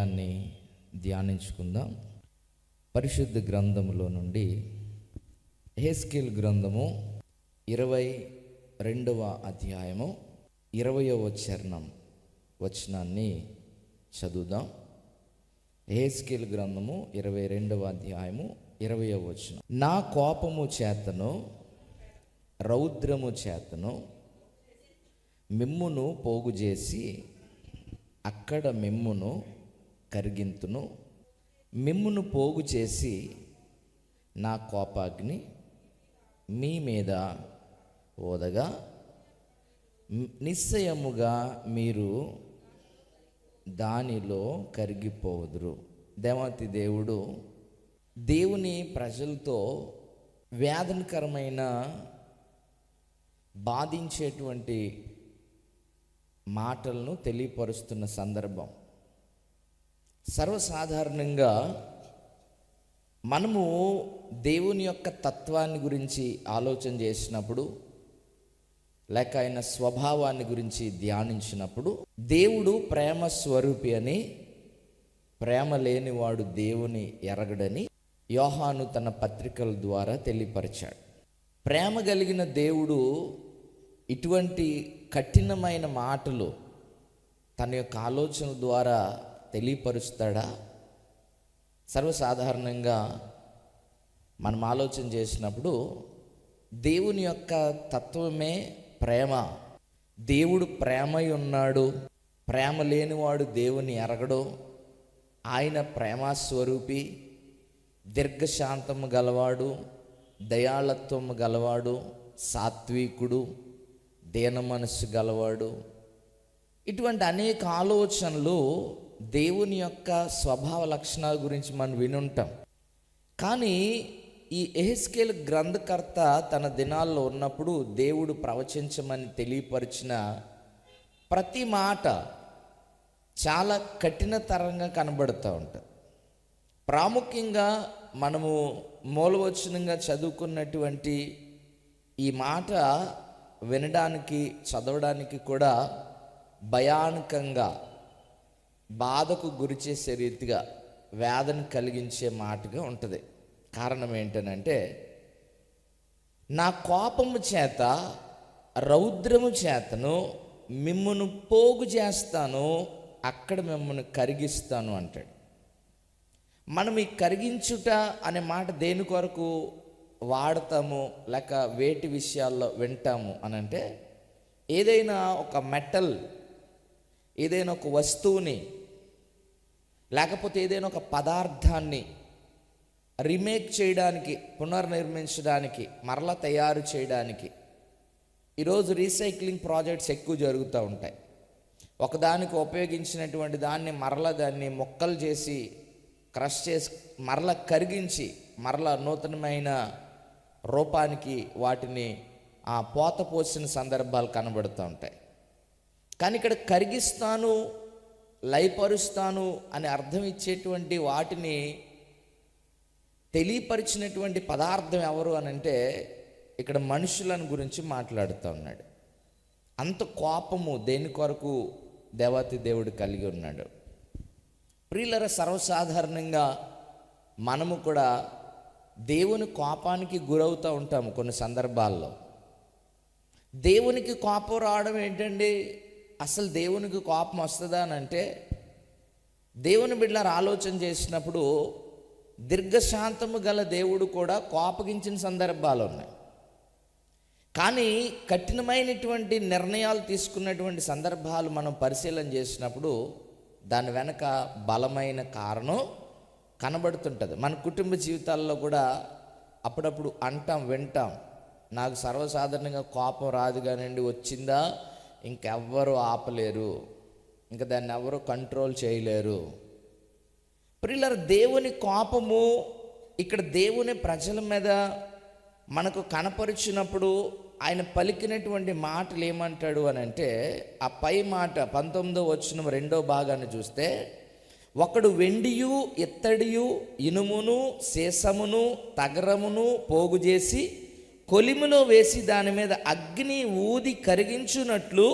వాక్యాన్ని ధ్యానించుకుందాం. పరిశుద్ధ గ్రంథములో నుండి యెహెజ్కేలు గ్రంథము 22వ అధ్యాయము 20వ వచనాన్ని చదువుదాం. యెహెజ్కేలు గ్రంథము 22వ అధ్యాయము 20వ వచనం. నా కోపము చేతను రౌద్రము చేతను మిమ్మును పోగు చేసి అక్కడ మిమ్మును కరిగింతును. మిమ్మును పోగు చేసి నా కోపాగ్ని మీ మీద ఓదగా నిశ్చయముగా మీరు దానిలో కరిగిపోదురు. దేవాతి దేవుడు దేవుని ప్రజలతో వేదనకరమైన బాధించేటువంటి మాటలను తెలియపరుస్తున్న సందర్భం. సర్వసాధారణంగా మనము దేవుని యొక్క తత్వాన్ని గురించి ఆలోచన చేసినప్పుడు, లేక ఆయన స్వభావాన్ని గురించి ధ్యానించినప్పుడు, దేవుడు ప్రేమ స్వరూపి అని, ప్రేమ లేనివాడు దేవుని ఎరగడని యోహాను తన పత్రికల ద్వారా తెలియపరిచాడు. ప్రేమ కలిగిన దేవుడు ఇటువంటి కఠినమైన మాటలు తన యొక్క ఆలోచన ద్వారా తెలియపరుస్తాడా? సర్వసాధారణంగా మనం ఆలోచన చేసినప్పుడు దేవుని యొక్క తత్వమే ప్రేమ. దేవుడు ప్రేమై ఉన్నాడు. ప్రేమ లేనివాడు దేవుని ఎరగడు. ఆయన ప్రేమస్వరూపి, దీర్ఘశాంతము గలవాడు, దయాళత్వము గలవాడు, సాత్వికుడు, దీన మనస్సు గలవాడు. ఇటువంటి అనేక ఆలోచనలు దేవుని యొక్క స్వభావ లక్షణాల గురించి మనం వినుంటాం. కానీ ఈ యెహెజ్కేలు గ్రంథకర్త తన దినాల్లో ఉన్నప్పుడు దేవుడు ప్రవచించమని తెలియపరిచిన ప్రతి మాట చాలా కఠినతరంగా కనబడుతూ ఉంటుంది. ప్రాముఖ్యంగా మనము మూలవచనంగా చదువుకున్నటువంటి ఈ మాట వినడానికి, చదవడానికి కూడా భయానకంగా, బాధకు గురిచేసే రీతిగా, వేదన కలిగించే మాటగా ఉంటుంది. కారణం ఏంటనంటే, నా కోపము చేత రౌద్రము చేతను మిమ్మును పోగు చేస్తాను, అక్కడ మిమ్మల్ని కరిగిస్తాను అంటాడు. మనం ఈ కరిగించుట అనే మాట దేని కొరకు వాడతాము, లేక వేటి విషయాల్లో వింటాము అని అంటే, ఏదైనా ఒక మెటల్, ఏదైనా ఒక వస్తువుని, లేకపోతే ఏదైనా ఒక పదార్థాన్ని రీమేక్ చేయడానికి, పునర్నిర్మించడానికి, మరలా తయారు చేయడానికి ఈరోజు రీసైక్లింగ్ ప్రాజెక్ట్స్ ఎక్కువ జరుగుతూ ఉంటాయి. ఒకదానికి ఉపయోగించినటువంటి దాన్ని మరలా దాన్ని మొక్కలు చేసి, క్రష్ చేసి, మరలా కరిగించి, మరలా నూతనమైన రూపానికి వాటిని పోత పోసిన సందర్భాలు కనబడుతూ ఉంటాయి. కానీ ఇక్కడ కరిగిస్తాను, లయపరుస్తాను అని అర్థం ఇచ్చేటువంటి వాటిని తెలియపరిచినటువంటి పదార్థం ఎవరు అని అంటే, ఇక్కడ మనుషులను గురించి మాట్లాడుతూ ఉన్నాడు. అంత కోపము దేని కొరకు దేవాతి దేవుడు కలిగి ఉన్నాడు. ప్రియులరా, సర్వసాధారణంగా మనము కూడా దేవుని కోపానికి గురవుతూ ఉంటాము. కొన్ని సందర్భాల్లో దేవునికి కోపం రావడం ఏంటండి? అసలు దేవునికి కోపం వస్తుందా అని అంటే, దేవుని బిడ్డలారా ఆలోచన చేసినప్పుడు దీర్ఘశాంతము గల దేవుడు కూడా కోపగించిన సందర్భాలు ఉన్నాయి. కానీ కఠినమైనటువంటి నిర్ణయాలు తీసుకున్నటువంటి సందర్భాలు మనం పరిశీలన చేసినప్పుడు దాని వెనక బలమైన కారణం కనబడుతుంటుంది. మన కుటుంబ జీవితాల్లో కూడా అప్పుడప్పుడు అంటాం, వింటాం, నాకు సర్వసాధారణంగా కోపం రాదు కానివ్వండి, వచ్చిందా ఇంకెవ్వరూ ఆపలేరు, ఇంకా దాన్ని ఎవరు కంట్రోల్ చేయలేరు. ప్రియులారా, దేవుని కోపము ఇక్కడ దేవుని ప్రజల మీద మనకు కనపరిచినప్పుడు ఆయన పలికినటువంటి మాటలు ఏమంటాడు అని అంటే, ఆ పై మాట 19వ వచనం 2వ భాగాన్ని చూస్తే, ఒకడు వెండియు ఇత్తడియు ఇనుమును సీసమును తగరమును పోగు చేసి కొలిమిలో వేసి దాని మీద అగ్ని ఊది కరిగించున్నట్లు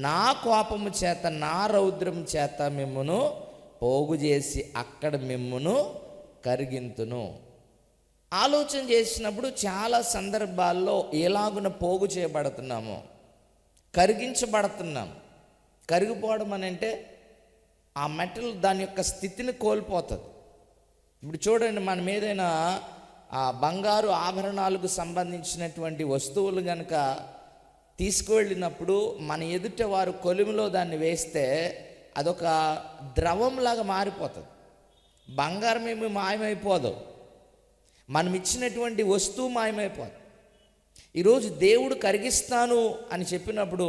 నా కోపము చేత, నా రౌద్రం చేత మిమ్మును పోగు చేసి అక్కడ మిమ్మును కరిగింతును. ఆలోచన చేసినప్పుడు చాలా సందర్భాల్లో ఎలాగున పోగు చేయబడుతున్నాము, కరిగించబడుతున్నాం. కరిగిపోవడం అని అంటే ఆ మెటల్ దాని యొక్క స్థితిని కోల్పోతుంది. ఇప్పుడు చూడండి, మనం ఏదైనా ఆ బంగారు ఆభరణాలకు సంబంధించినటువంటి వస్తువులు కనుక తీసుకువెళ్ళినప్పుడు మన ఎదుట వారు కొలిమిలో దాన్ని వేస్తే అదొక ద్రవంలాగా మారిపోతుంది. బంగారం ఏమి మాయమైపోదు, మనం ఇచ్చినటువంటి వస్తువు మాయమైపోదు. ఈరోజు దేవుడు కరిగిస్తాను అని చెప్పినప్పుడు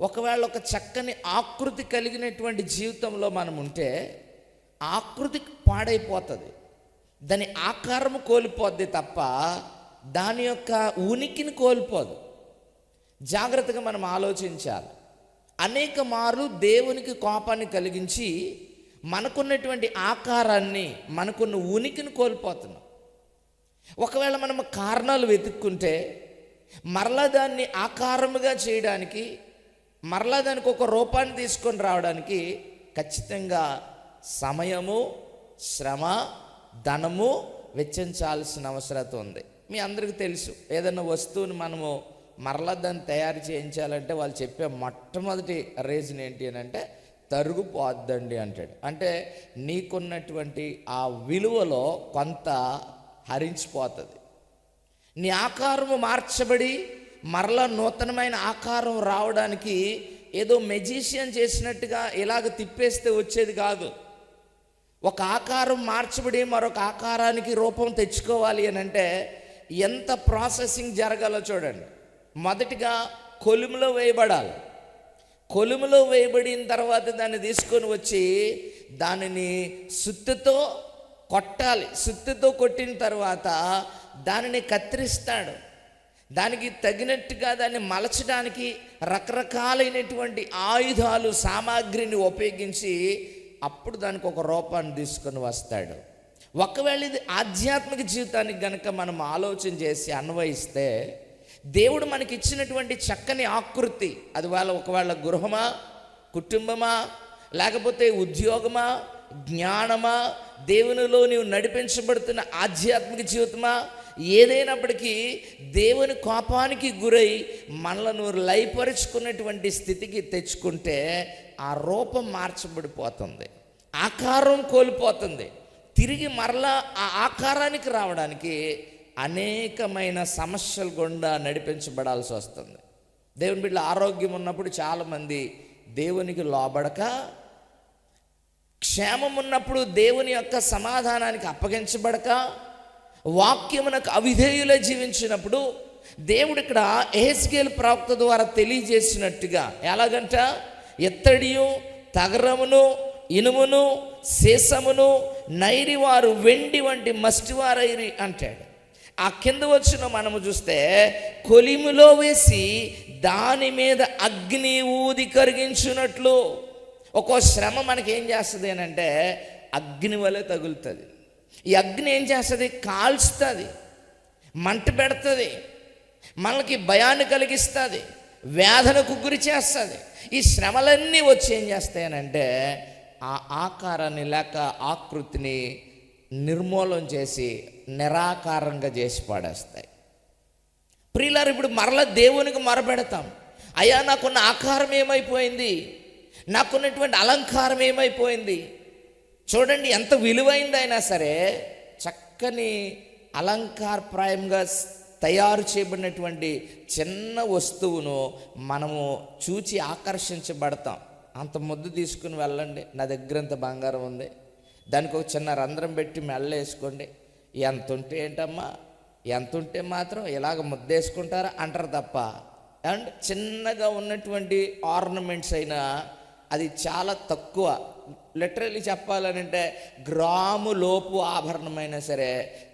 ఒకవేళ ఒక చక్కని ఆకృతి కలిగినటువంటి జీవితంలో మనం ఉంటే ఆకృతి పాడైపోతుంది, దాని ఆకారం కోల్పోద్ది తప్ప దాని యొక్క ఉనికిని కోల్పోదు. జాగ్రత్తగా మనం ఆలోచించాలి. అనేక మార్లు దేవునికి కోపాన్ని కలిగించి మనకున్నటువంటి ఆకారాన్ని, మనకున్న ఉనికిని కోల్పోతున్నాం. ఒకవేళ మనం కారణాలు వెతుక్కుంటే మరలా దాన్ని ఆకారముగా చేయడానికి, మరలా దానికి ఒక రూపాన్ని తీసుకొని రావడానికి ఖచ్చితంగా సమయము, శ్రమ, ధనము వెచ్చించాల్సిన అవసరం ఉంది. మీ అందరికీ తెలుసు, ఏదైనా వస్తువుని మనము మరలా దాన్ని తయారు చేయించాలంటే వాళ్ళు చెప్పే మొట్టమొదటి రీజన్ ఏంటి అని అంటే తరుగుపోద్దండి అంటాడు. అంటే నీకున్నటువంటి ఆ విలువలో కొంత హరించిపోతుంది. నీ ఆకారము మార్చబడి మరలా నూతనమైన ఆకారం రావడానికి ఏదో మెజిషియన్ చేసినట్టుగా ఇలాగ తిప్పేస్తే వచ్చేది కాదు. ఒక ఆకారం మార్చబడి మరొక ఆకారానికి రూపం తెచ్చుకోవాలి అని అంటే ఎంత ప్రాసెసింగ్ జరగాలో చూడండి. మొదటిగా కొలుములో వేయబడాలి. కొలుములో వేయబడిన తర్వాత దాన్ని తీసుకొని వచ్చి దానిని సుత్తితో కొట్టాలి. సుత్తితో కొట్టిన తర్వాత దానిని కత్తిరిస్తాడు. దానికి తగినట్టుగా దాన్ని మలచడానికి రకరకాలైనటువంటి ఆయుధాలు, సామాగ్రిని ఉపయోగించి అప్పుడు దానికి ఒక రూపాన్ని తీసుకొని వస్తాడు. ఒకవేళ ఇది ఆధ్యాత్మిక జీవితానికి గనక మనం ఆలోచన చేసి అన్వయిస్తే దేవుడు మనకి ఇచ్చినటువంటి చక్కని ఆకృతి, అది ఒకవేళ గృహమా, కుటుంబమా, లేకపోతే ఉద్యోగమా, జ్ఞానమా, దేవునిలో నీవు నడిపించబడుతున్న ఆధ్యాత్మిక జీవితమా, ఏదైనప్పటికీ దేవుని కోపానికి గురై మనలను లయపరుచుకున్నటువంటి స్థితికి తెచ్చుకుంటే ఆ రూపం మార్చబడిపోతుంది, ఆకారం కోల్పోతుంది. తిరిగి మరలా ఆ ఆకారానికి రావడానికి అనేకమైన సమస్యలు గుండా నడిపించబడాల్సి వస్తుంది. దేవుని బిడ్డల ఆరోగ్యం ఉన్నప్పుడు చాలామంది దేవునికి లోబడక, క్షేమం ఉన్నప్పుడు దేవుని యొక్క సమాధానానికి అప్పగించబడక, వాక్యమునకు అవిధేయులై జీవించినప్పుడు దేవుడు ఇక్కడ యెహెజ్కేలు ప్రవక్త ద్వారా తెలియజేసినట్టుగా ఎలాగంట, ఎత్తడియు, తగరమును, ఇనుమును, సీసమును నైరివారు వెండి వంటి మస్టివారైరి అంటాడు. ఆ కింద వచ్చిన మనము చూస్తే కొలిములో వేసి దాని మీద అగ్ని ఊది కరిగించున్నట్లు ఒక్కో శ్రమ మనకి ఏం చేస్తుంది అని అంటే అగ్ని వలె తగులుతుంది. ఈ అగ్ని ఏం చేస్తుంది? కాల్స్తుంది, మంట పెడుతుంది, మనకి భయాన్ని కలిగిస్తుంది, వేదనకు గురి చేస్తుంది. ఈ శ్రమలన్నీ వచ్చి ఏం చేస్తాయనంటే ఆ ఆకారాన్ని లేక ఆకృతిని నిర్మూలన చేసి నిరాకారంగా చేసి పాడేస్తాయి. ప్రియులారు, ఇప్పుడు మరలా దేవునికి మొరపెడతాం, అయ్యా నాకున్న ఆకారం ఏమైపోయింది, నాకున్నటువంటి అలంకారం ఏమైపోయింది. చూడండి, ఎంత విలువైందైనా సరే చక్కని అలంకారప్రాయంగా తయారు చేయబడినటువంటి చిన్న వస్తువును మనము చూచి ఆకర్షించబడతాం. అంత ముద్దు తీసుకుని వెళ్ళండి, నా దగ్గర అంత బంగారం ఉంది, దానికి ఒక చిన్న రంధ్రం పెట్టి మెల్ల వేసుకోండి, ఎంత ఉంటే ఏంటమ్మా, ఎంత ఉంటే మాత్రం ఇలాగ ముద్దేసుకుంటారా అంటారు తప్ప, అండ్ చిన్నగా ఉన్నటువంటి ఆర్నమెంట్స్ అయినా అది చాలా తక్కువ. లిటరల్లీ చెప్పాలని అంటే గ్రాము లోపు ఆభరణమైనా సరే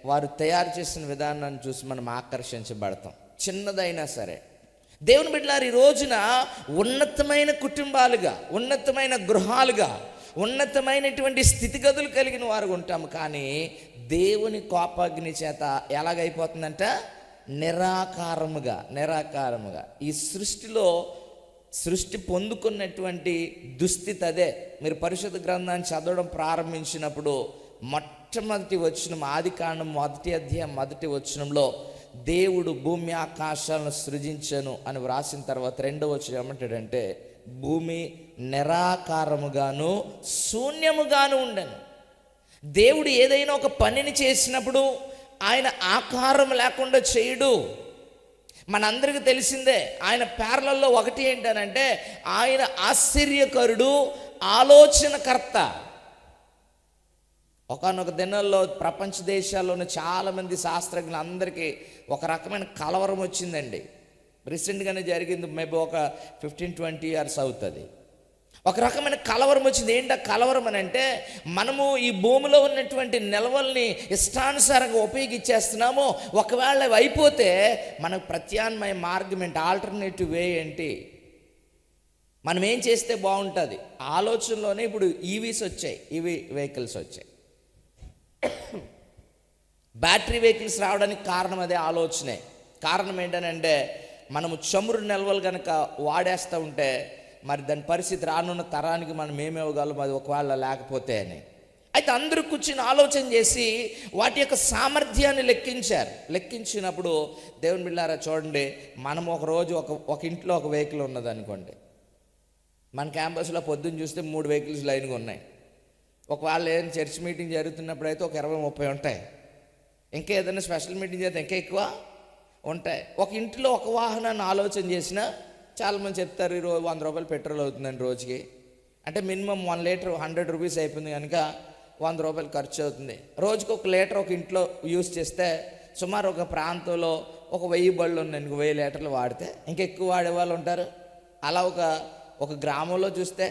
వారు తయారు చేసిన విధానాన్ని చూసి మనం ఆకర్షించబడతాం, చిన్నదైనా సరే. దేవుని బిడ్డలారు, ఈ రోజున ఉన్నతమైన కుటుంబాలుగా, ఉన్నతమైన గృహాలుగా, ఉన్నతమైనటువంటి స్థితిగతులు కలిగిన వారు ఉంటాము. కానీ దేవుని కోపాగ్ని చేత ఎలాగైపోతుందంట? నిరాకారముగా. ఈ సృష్టిలో సృష్టి పొందుకున్నటువంటి దుస్థితి అదే. మీరు పరిశుద్ధ గ్రంథాన్ని చదవడం ప్రారంభించినప్పుడు మొట్టమొదటి వచనం, ఆదికాండం 1వ అధ్యాయం 1వ వచనంలో దేవుడు భూమి ఆకాశాలను సృజించను అని వ్రాసిన తర్వాత 2వ వచనం ఏమంటాడంటే భూమి నిరాకారముగాను శూన్యముగాను ఉండెను. దేవుడు ఏదైనా ఒక పనిని చేసినప్పుడు ఆయన ఆకారం లేకుండా చేయడు. మనందరికీ తెలిసిందే ఆయన పేర్లలో ఒకటి ఏంటనంటే ఆయన ఆశ్చర్యకరుడు, ఆలోచనకర్త. ఒకానొక దినాల్లో ప్రపంచ దేశాల్లోని చాలామంది శాస్త్రజ్ఞులందరికీ ఒక రకమైన కలవరం వచ్చిందండి. రీసెంట్గానే జరిగింది, మేబీ ఒక 15-20 years అవుతుంది. ఒక రకమైన కలవరం వచ్చింది. ఏంటో కలవరం అని అంటే మనము ఈ భూమిలో ఉన్నటువంటి నిల్వల్ని ఇష్టానుసారంగా ఉపయోగించేస్తున్నాము. ఒకవేళ అవి అయిపోతే మనకు ప్రత్యామ్నాయ మార్గం ఏంటి, ఆల్టర్నేటివ్ వే ఏంటి, మనం ఏం చేస్తే బాగుంటుంది ఆలోచనలోనే ఇప్పుడు ఈవీస్ వచ్చాయి, ఈవీ వెహికల్స్ వచ్చాయి. బ్యాటరీ వెహికల్స్ రావడానికి కారణం అదే ఆలోచనే. కారణం ఏంటనంటే మనము చమురు నిల్వలు కనుక వాడేస్తూ ఉంటే మరి దాని పరిస్థితి రానున్న తరానికి మనం ఏమివ్వగలం అది ఒకవేళ లేకపోతే అని. అయితే అందరూ కూర్చుని ఆలోచన చేసి వాటి యొక్క సామర్థ్యాన్ని లెక్కించినప్పుడు దేవుని బిడ్డలారా చూడండి, మనం ఒకరోజు ఒక ఇంట్లో ఒక వెహికల్ ఉన్నది అనుకోండి. మన క్యాంపస్లో పొద్దున్న చూస్తే 3 వెహికల్స్ లైన్గా ఉన్నాయి. ఒకవేళ ఏదైనా చర్చ్ మీటింగ్ జరుగుతున్నప్పుడు అయితే ఒక 20-30 ఉంటాయి. ఇంకా ఏదైనా స్పెషల్ మీటింగ్ చేస్తే ఇంకా ఎక్కువ ఉంటాయి. ఒక ఇంట్లో ఒక వాహనాన్ని ఆలోచన చేసినా చాలామంది చెప్తారు ఈరోజు 100 రూపాయలు పెట్రోల్ అవుతుందండి రోజుకి. అంటే మినిమం 1 లీటర్ 100 రూపీస్ అయిపోయింది కనుక 100 రూపాయలు ఖర్చు అవుతుంది. రోజుకి 1 లీటర్ ఒక ఇంట్లో యూజ్ చేస్తే సుమారు ఒక ప్రాంతంలో ఒక 1000 బళ్ళు ఉన్నాయి. 1000 లీటర్లు వాడితే ఇంకా ఎక్కువ వాడే వాళ్ళు ఉంటారు. అలా ఒక గ్రామంలో చూస్తే,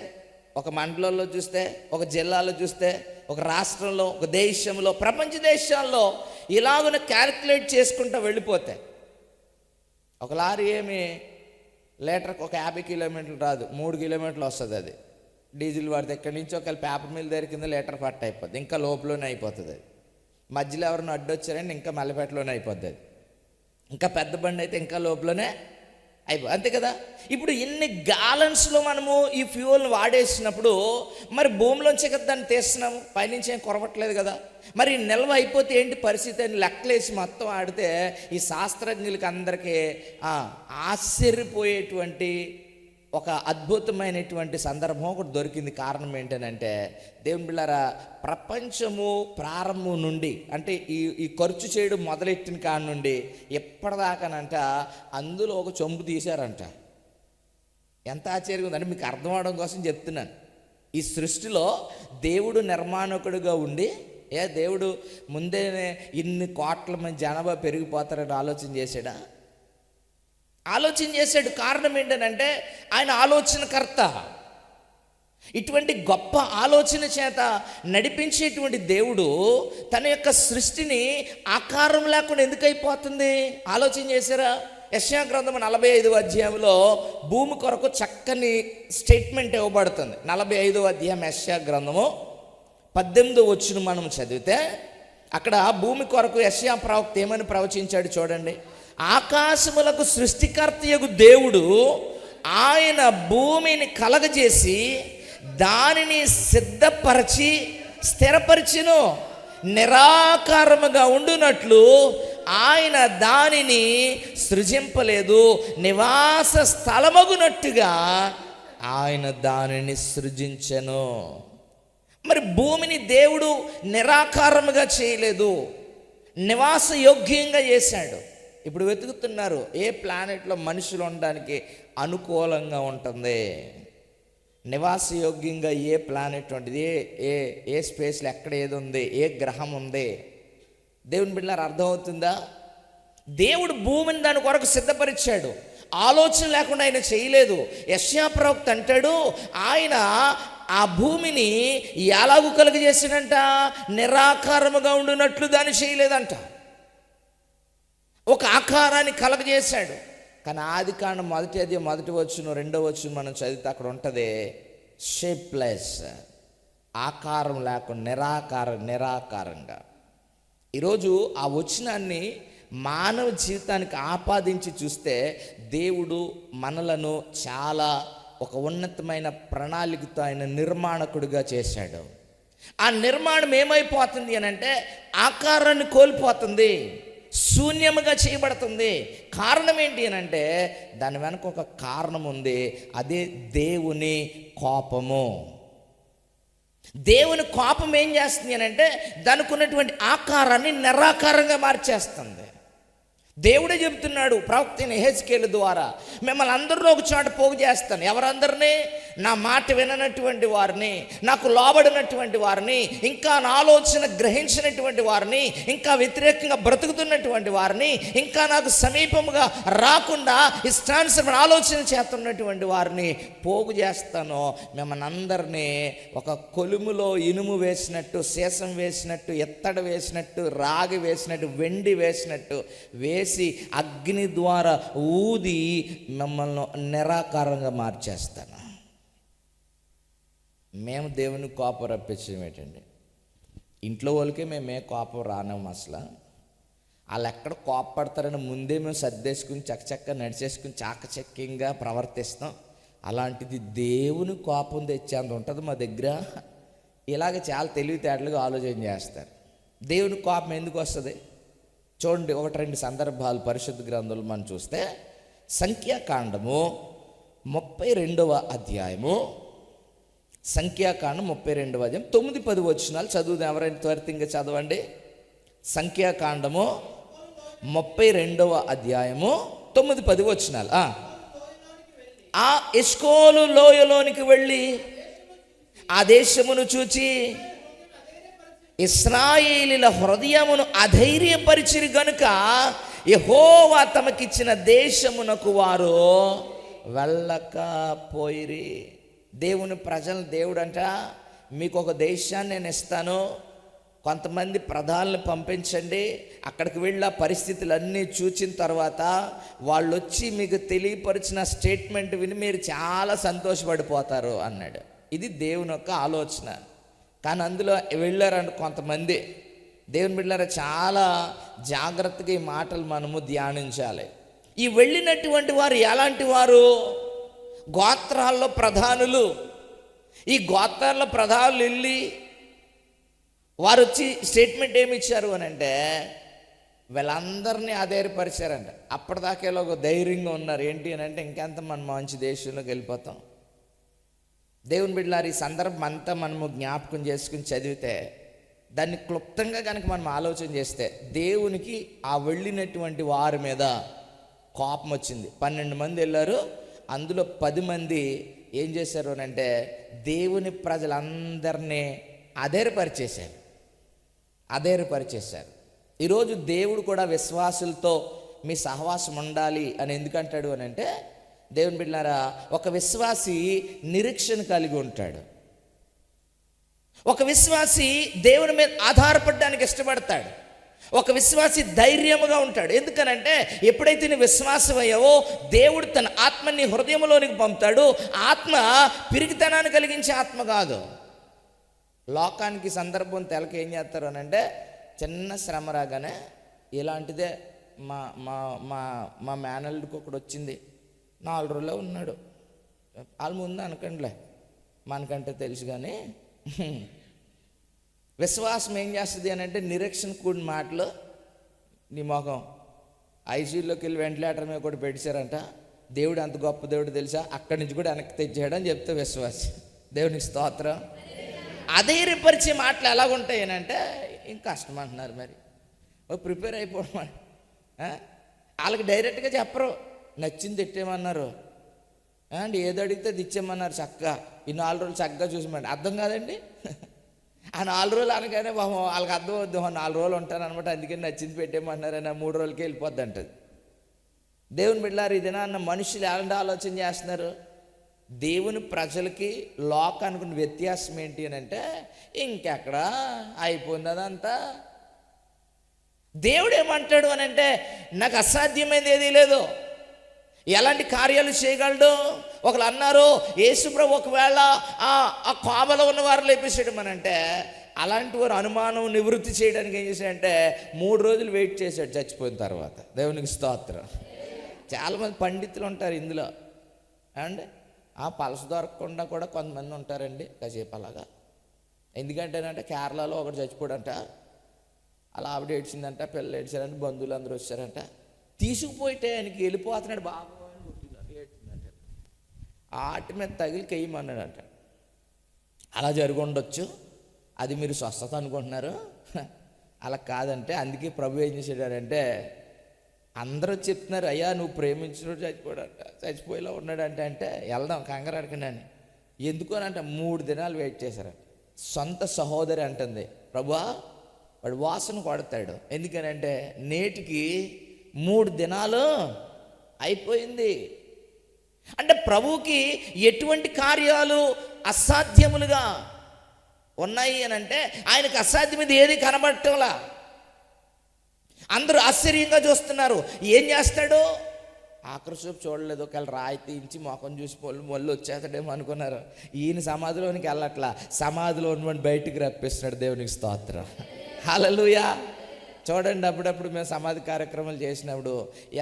ఒక మండలంలో చూస్తే, ఒక జిల్లాలో చూస్తే, ఒక రాష్ట్రంలో, ఒక దేశంలో, ప్రపంచ దేశాల్లో ఇలాగున క్యాల్కులేట్ చేసుకుంటూ వెళ్ళిపోతే ఒక లారీ ఏమి లీటర్కి ఒక 50 కిలోమీటర్లు రాదు, 3 కిలోమీటర్లు వస్తుంది. అది డీజిల్ వాడితే ఇక్కడి నుంచి ఒకవేళ పేపర్ మిల్ దగ్గర కింద లీటర్ పట్ట అయిపోద్ది, ఇంకా లోపలనే అయిపోతుంది. అది మధ్యలో ఎవరైనా అడ్డొచ్చారంటే ఇంకా మల్లెపేటలోనే అయిపోద్ది. అది ఇంకా పెద్ద బండి అయితే ఇంకా లోపలనే అంతే కదా. ఇప్పుడు ఇన్ని గ్యాలన్స్లో మనము ఈ ఫ్యూయల్ని వాడేసినప్పుడు మరి భూమిలోంచే కదా దాన్ని తీస్తున్నాము, పైనుంచి ఏం కొరవట్లేదు కదా. మరి నిల్వ అయిపోతే ఏంటి పరిస్థితి అని లెక్కలేసి మొత్తం ఆడితే ఈ శాస్త్రజ్ఞులకి అందరికీ ఆశ్చర్యపోయేటువంటి ఒక అద్భుతమైనటువంటి సందర్భం ఒకటి దొరికింది. కారణం ఏంటనంటే దేవుని బిడ్డలారా, ప్రపంచము ప్రారంభం నుండి అంటే ఈ ఖర్చు చేయడం మొదలెట్టిన కాడ నుండి ఎప్పటిదాకానంట అందులో ఒక చొంపు తీశారంట. ఎంత ఆశ్చర్యంగా ఉందంటే మీకు అర్థం అవడం కోసం చెప్తున్నాను. ఈ సృష్టిలో దేవుడు నిర్మాణకుడుగా ఉండి దేవుడు ముందే ఇన్ని కోట్ల మంది జనాభా పెరిగిపోతారని ఆలోచన చేశాడా? ఆలోచన చేశాడు. కారణం ఏంటంటే ఆయన ఆలోచనకర్త. ఇటువంటి గొప్ప ఆలోచన చేత నడిపించేటువంటి దేవుడు తన యొక్క సృష్టిని ఆకారం లేకుండా ఎందుకు అయిపోతుంది ఆలోచన చేశారా? యెషయా గ్రంథం 45వ అధ్యాయంలో భూమి కొరకు చక్కని స్టేట్మెంట్ ఇవ్వబడుతుంది. 45వ అధ్యాయం యెషయా గ్రంథము 18వ వచనం మనం చదివితే అక్కడ భూమి కొరకు యెషయా ప్రవక్త ఏమని ప్రవచించాడు చూడండి. ఆకాశములకు సృష్టికర్తయగు దేవుడు ఆయన భూమిని కలగజేసి దానిని సిద్ధపరచి స్థిరపరిచెను. నిరాకారముగా ఉండునట్లు ఆయన దానిని సృజింపలేదు, నివాస స్థలమగునట్టుగా ఆయన దానిని సృజించెను. మరి భూమిని దేవుడు నిరాకారముగా చేయలేదు, నివాస యోగ్యంగా చేశాడు. ఇప్పుడు వెతుకుతున్నారు ఏ ప్లానెట్లో మనుషులు ఉండడానికి అనుకూలంగా ఉంటుంది, నివాసయోగ్యంగా ఏ ప్లానెట్ ఉంటుంది, ఏ స్పేస్లో ఎక్కడ ఏది ఉంది, ఏ గ్రహం ఉంది. దేవుని బిడ్డలారా అర్థమవుతుందా? దేవుడు భూమిని దాని కొరకు సిద్ధపరిచాడు. ఆలోచన లేకుండా ఆయన చేయలేదు. యెషయా ప్రవక్త అంటాడు ఆయన ఆ భూమిని ఎలాగూ కలుగజేసాడంట, నిరాకారముగా ఉండునట్లు దాన్ని చేయలేదంట, ఒక ఆకారాన్ని కలగజేశాడు. కానీ ఆదికాండం 1వ అధ్యాయం 1వ వచనం 2వ వచనం మనం చదివితే అక్కడ ఉంటుంది షేప్లెస్, ఆకారం లేకుండా నిరాకారంగా. ఈరోజు ఆ వచనాన్ని మానవ జీవితానికి ఆపాదించి చూస్తే దేవుడు మనలను చాలా ఒక ఉన్నతమైన ప్రణాళికతో ఆయన నిర్మాణకుడిగా చేశాడు. ఆ నిర్మాణం ఏమైపోతుంది అని అంటే ఆకారాన్ని కోల్పోతుంది, శూన్యముగా చేయబడుతుంది. కారణం ఏంటి అని అంటే దాని వెనక ఒక కారణం ఉంది, అదే దేవుని కోపము. దేవుని కోపం ఏం చేస్తుంది అని అంటే దానికి ఉన్నటువంటి ఆకారాన్ని నిరాకారంగా మార్చేస్తుంది. దేవుడే చెబుతున్నాడు ప్రవక్త యెహెజ్కేలు ద్వారా, మిమ్మల్ని అందరిలో ఒక చోట పోగు చేస్తాను. ఎవరందరినీ? నా మాట విననటువంటి వారిని, నాకు లోబడినటువంటి వారిని, ఇంకా నా ఆలోచన గ్రహించినటువంటి వారిని, ఇంకా వ్యతిరేకంగా బ్రతుకుతున్నటువంటి వారిని, ఇంకా నాకు సమీపముగా రాకుండా ఇష్టానుసరమైన ఆలోచన చేస్తున్నటువంటి వారిని పోగు చేస్తాను. మిమ్మల్ని అందరినీ ఒక కొలుములో ఇనుము వేసినట్టు, సీసం వేసినట్టు, ఎత్తడ వేసినట్టు, రాగి వేసినట్టు, వెండి వేసినట్టు వేసి అగ్ని ద్వారా ఊది మిమ్మల్ని నిరాకారంగా మార్చేస్తాను. మేము దేవుని కోపం రప్పించడం ఏంటండి? ఇంట్లో వాళ్ళకే మేమే కోపం రానాం. అసలు వాళ్ళు ఎక్కడ కోపపడతారని ముందే మేము సర్దేసుకుని చక్కచక్క నడిచేసుకుని చాకచక్యంగా ప్రవర్తిస్తాం. అలాంటిది దేవుని కోపం తెచ్చేంత ఉంటుంది మా దగ్గర. ఇలాగ చాలా తెలివితేటలుగా ఆలోచన చేస్తారు. దేవుని కోపం ఎందుకు వస్తుంది? చూడండి, 1-2 సందర్భాలు పరిశుద్ధ గ్రంథంలో మనం చూస్తే, సంఖ్యాకాండము 32వ అధ్యాయము, సంఖ్యాకాండం 32వ అధ్యాయం 9-10 వచనాలు చదువుదాం. ఎవరైనా త్వరితంగా చదవండి. సంఖ్యాకాండము 32వ అధ్యాయము 9-10 వచనాలు. ఆ ఎష్కోలు లోయలోనికి వెళ్ళి ఆ దేశమును చూచి ఇశ్రాయేలీల హృదయమును అధైర్యపరిచిరి గనుక యెహోవా తమకిచ్చిన దేశమునకు వారు వెళ్ళకపోయిరి. దేవుని ప్రజలు దేవుడంట, మీకు ఒక దేశాన్ని నేను ఇస్తాను, కొంతమంది ప్రధానులు పంపించండి, అక్కడికి వెళ్ళి ఆ పరిస్థితులన్నీ చూచిన తర్వాత వాళ్ళు వచ్చి మీకు తెలియపరిచిన స్టేట్మెంట్ విని మీరు చాలా సంతోషపడిపోతారు అన్నాడు. ఇది దేవుని యొక్క ఆలోచన. కానీ అందులో వెళ్ళారంట కొంతమంది. దేవుని బిడ్డలారా, చాలా జాగ్రత్తగా ఈ మాటలు మనము ధ్యానించాలి. ఈ వెళ్ళినటువంటి వారు ఎలాంటి వారు? గోత్రాల్లో ప్రధానులు. ఈ గోత్రాల్లో ప్రధానులు వెళ్ళి వారు వచ్చి స్టేట్మెంట్ ఏమి ఇచ్చారు అని అంటే వీళ్ళందరినీ ఆధైర్యపరిచారంట. అప్పటిదాకేలో ఒక ధైర్యంగా ఉన్నారు. ఏంటి అని అంటే ఇంకెంత మనం మంచి దేశంలోకి వెళ్ళిపోతాం. దేవుని బిడ్డలారా, ఈ సందర్భం అంతా మనము జ్ఞాపకం చేసుకుని చదివితే, దాన్ని క్లుప్తంగా కనుక మనం ఆలోచన చేస్తే, దేవునికి ఆ వెళ్ళినటువంటి వారి మీద కోపం వచ్చింది. 12 మంది వెళ్ళారు, అందులో 10 మంది ఏం చేశారు అని అంటే దేవుని ప్రజలందరినీ అధైర్యపరిచేశారు. ఈరోజు దేవుడు కూడా విశ్వాసులతో మీ సహవాసం ఉండాలి అని ఎందుకంటాడు అని అంటే, దేవుని బిడ్డలారా, ఒక విశ్వాసి నిరీక్షణ కలిగి ఉంటాడు. ఒక విశ్వాసి దేవుని మీద ఆధారపడడానికి ఇష్టపడతాడు. ఒక విశ్వాసి ధైర్యముగా ఉంటాడు. ఎందుకనంటే ఎప్పుడైతే నీ విశ్వాసం అయ్యావో దేవుడు తన ఆత్మని హృదయంలోనికి పంపుతాడు. ఆత్మ పిరికితనాన్ని కలిగించే ఆత్మ కాదు. లోకానికి సందర్భం తెలక ఏం చేస్తారు అని అంటే, చిన్న శ్రమ రాగానే ఇలాంటిదే మా మా మా మా మేనల్లుడికి ఒకడు వచ్చింది, 4 రోజుల్లో ఉన్నాడు, వాళ్ళ ముందు అనకండిలే, మనకంటే తెలుసు. కానీ విశ్వాసం ఏం చేస్తుంది అని అంటే నిరీక్షణ కూడిన మాటలు. నీ మొఖం ఐసీయూలోకి వెళ్ళి వెంటిలేటర్ మీద కూడా పెట్టారంట, దేవుడు అంత గొప్ప దేవుడు తెలుసా, అక్కడి నుంచి కూడా వెనక్కి తెచ్చాడని చెప్తే విశ్వాసి. దేవునికి స్తోత్రం. అధైర్యపరిచే మాటలు ఎలాగుంటాయి అని అంటే, ఇంకా కష్టం అంటున్నారు. మరి ప్రిపేర్ అయిపోవడం వాళ్ళకి డైరెక్ట్గా చెప్పరు, నచ్చింది తిట్టేమన్నారు అండ్ ఏదో అడిగితే అది ఇచ్చేయమన్నారు. చక్కగా ఈ 4 రోజులు చక్కగా చూసామండి. అర్థం కాదండి. ఆ 4 రోజులు అనగానే వాళ్ళకి అర్థం అవుద్ది, 4 రోజులు ఉంటాను అనమాట, అందుకని నచ్చింది పెట్టేయమన్నారని 3 రోజులకే వెళ్ళిపోద్ది అంటది. దేవుని బిడ్డలారా, ఇదేనా అన్న మనుషులు ఎలాంటి ఆలోచన చేస్తున్నారు? దేవుని ప్రజలకి లోకానికి ఉన్న వ్యత్యాసం ఏంటి అని అంటే, ఇంకెక్కడ అయిపోయింది అదంతా. దేవుడు ఏమంటాడు అని అంటే, నాకు అసాధ్యమైనది ఏదీ లేదు, ఎలాంటి కార్యాలు చేయగలడు. ఒకళ్ళు అన్నారు, యేసుప్రభు ఒకవేళ ఆ కోమలో ఉన్న వారు లేపేసాడు అని అంటే, అలాంటి వారు అనుమానం నివృత్తి చేయడానికి ఏం చేశాడంటే 3 రోజులు వెయిట్ చేశాడు చచ్చిపోయిన తర్వాత. దేవునికి స్తోత్రం. చాలామంది పండితులు ఉంటారు ఇందులో అండి. ఆ పలస దొరకకుండా కూడా కొంతమంది ఉంటారండి కాసేపు అలాగా. ఎందుకంటేనంటే కేరళలో ఒకటి చచ్చిపోడంట, అలా ఆవిడ ఏడ్చిందంట, పిల్లలు ఏడ్చారంట, బంధువులు అందరూ వచ్చారంట. తీసుకుపోయితే ఆయనకి వెళ్ళిపోతున్నాడు బాబు అని గుర్తుందంట, ఏడ్చిందంట. ఆటి మీద తగిలి కేయమన్నాడంట. అలా జరిగి ఉండొచ్చు, అది మీరు స్వస్థత అనుకుంటున్నారు, అలా కాదంటే. అందుకే ప్రభు ఏం చేసాడంటే, అందరూ చెప్తున్నారు అయ్యా నువ్వు ప్రేమించినోడు చచ్చిపోయాడంట, చచ్చిపోయేలా ఉన్నాడంటే. అంటే వెళ్దాం కంగారు అడగండి. ఎందుకోనంటే 3 దినాలు వెయిట్ చేశారంట. సొంత సహోదరి అంటుంది, ప్రభువా వాడు వాసన కొడతాడు, ఎందుకనంటే నేటికి 3 దినాలు అయిపోయింది. అంటే ప్రభువుకి ఎటువంటి కార్యాలు అసాధ్యములుగా ఉన్నాయి అని అంటే ఆయనకు అసాధ్యమైంది ఏది కనబడటంలా. అందరూ ఆశ్చర్యంగా చూస్తున్నారు. ఏం చేస్తాడు? ఆఖరి చూపు చూడలేదు, ఒకవేళ రాయి తీయించి మొఖం చూసి మళ్ళీ వచ్చేస్తాడేమో అనుకున్నారు. ఈయన సమాధిలోనికి వెళ్ళట్లా, సమాధిలో ఉన్నవాడిని బయటికి రప్పిస్తున్నాడు. దేవునికి స్తోత్రం, హల్లెలూయా. చూడండి, అప్పుడప్పుడు మేము సమాధి కార్యక్రమాలు చేసినప్పుడు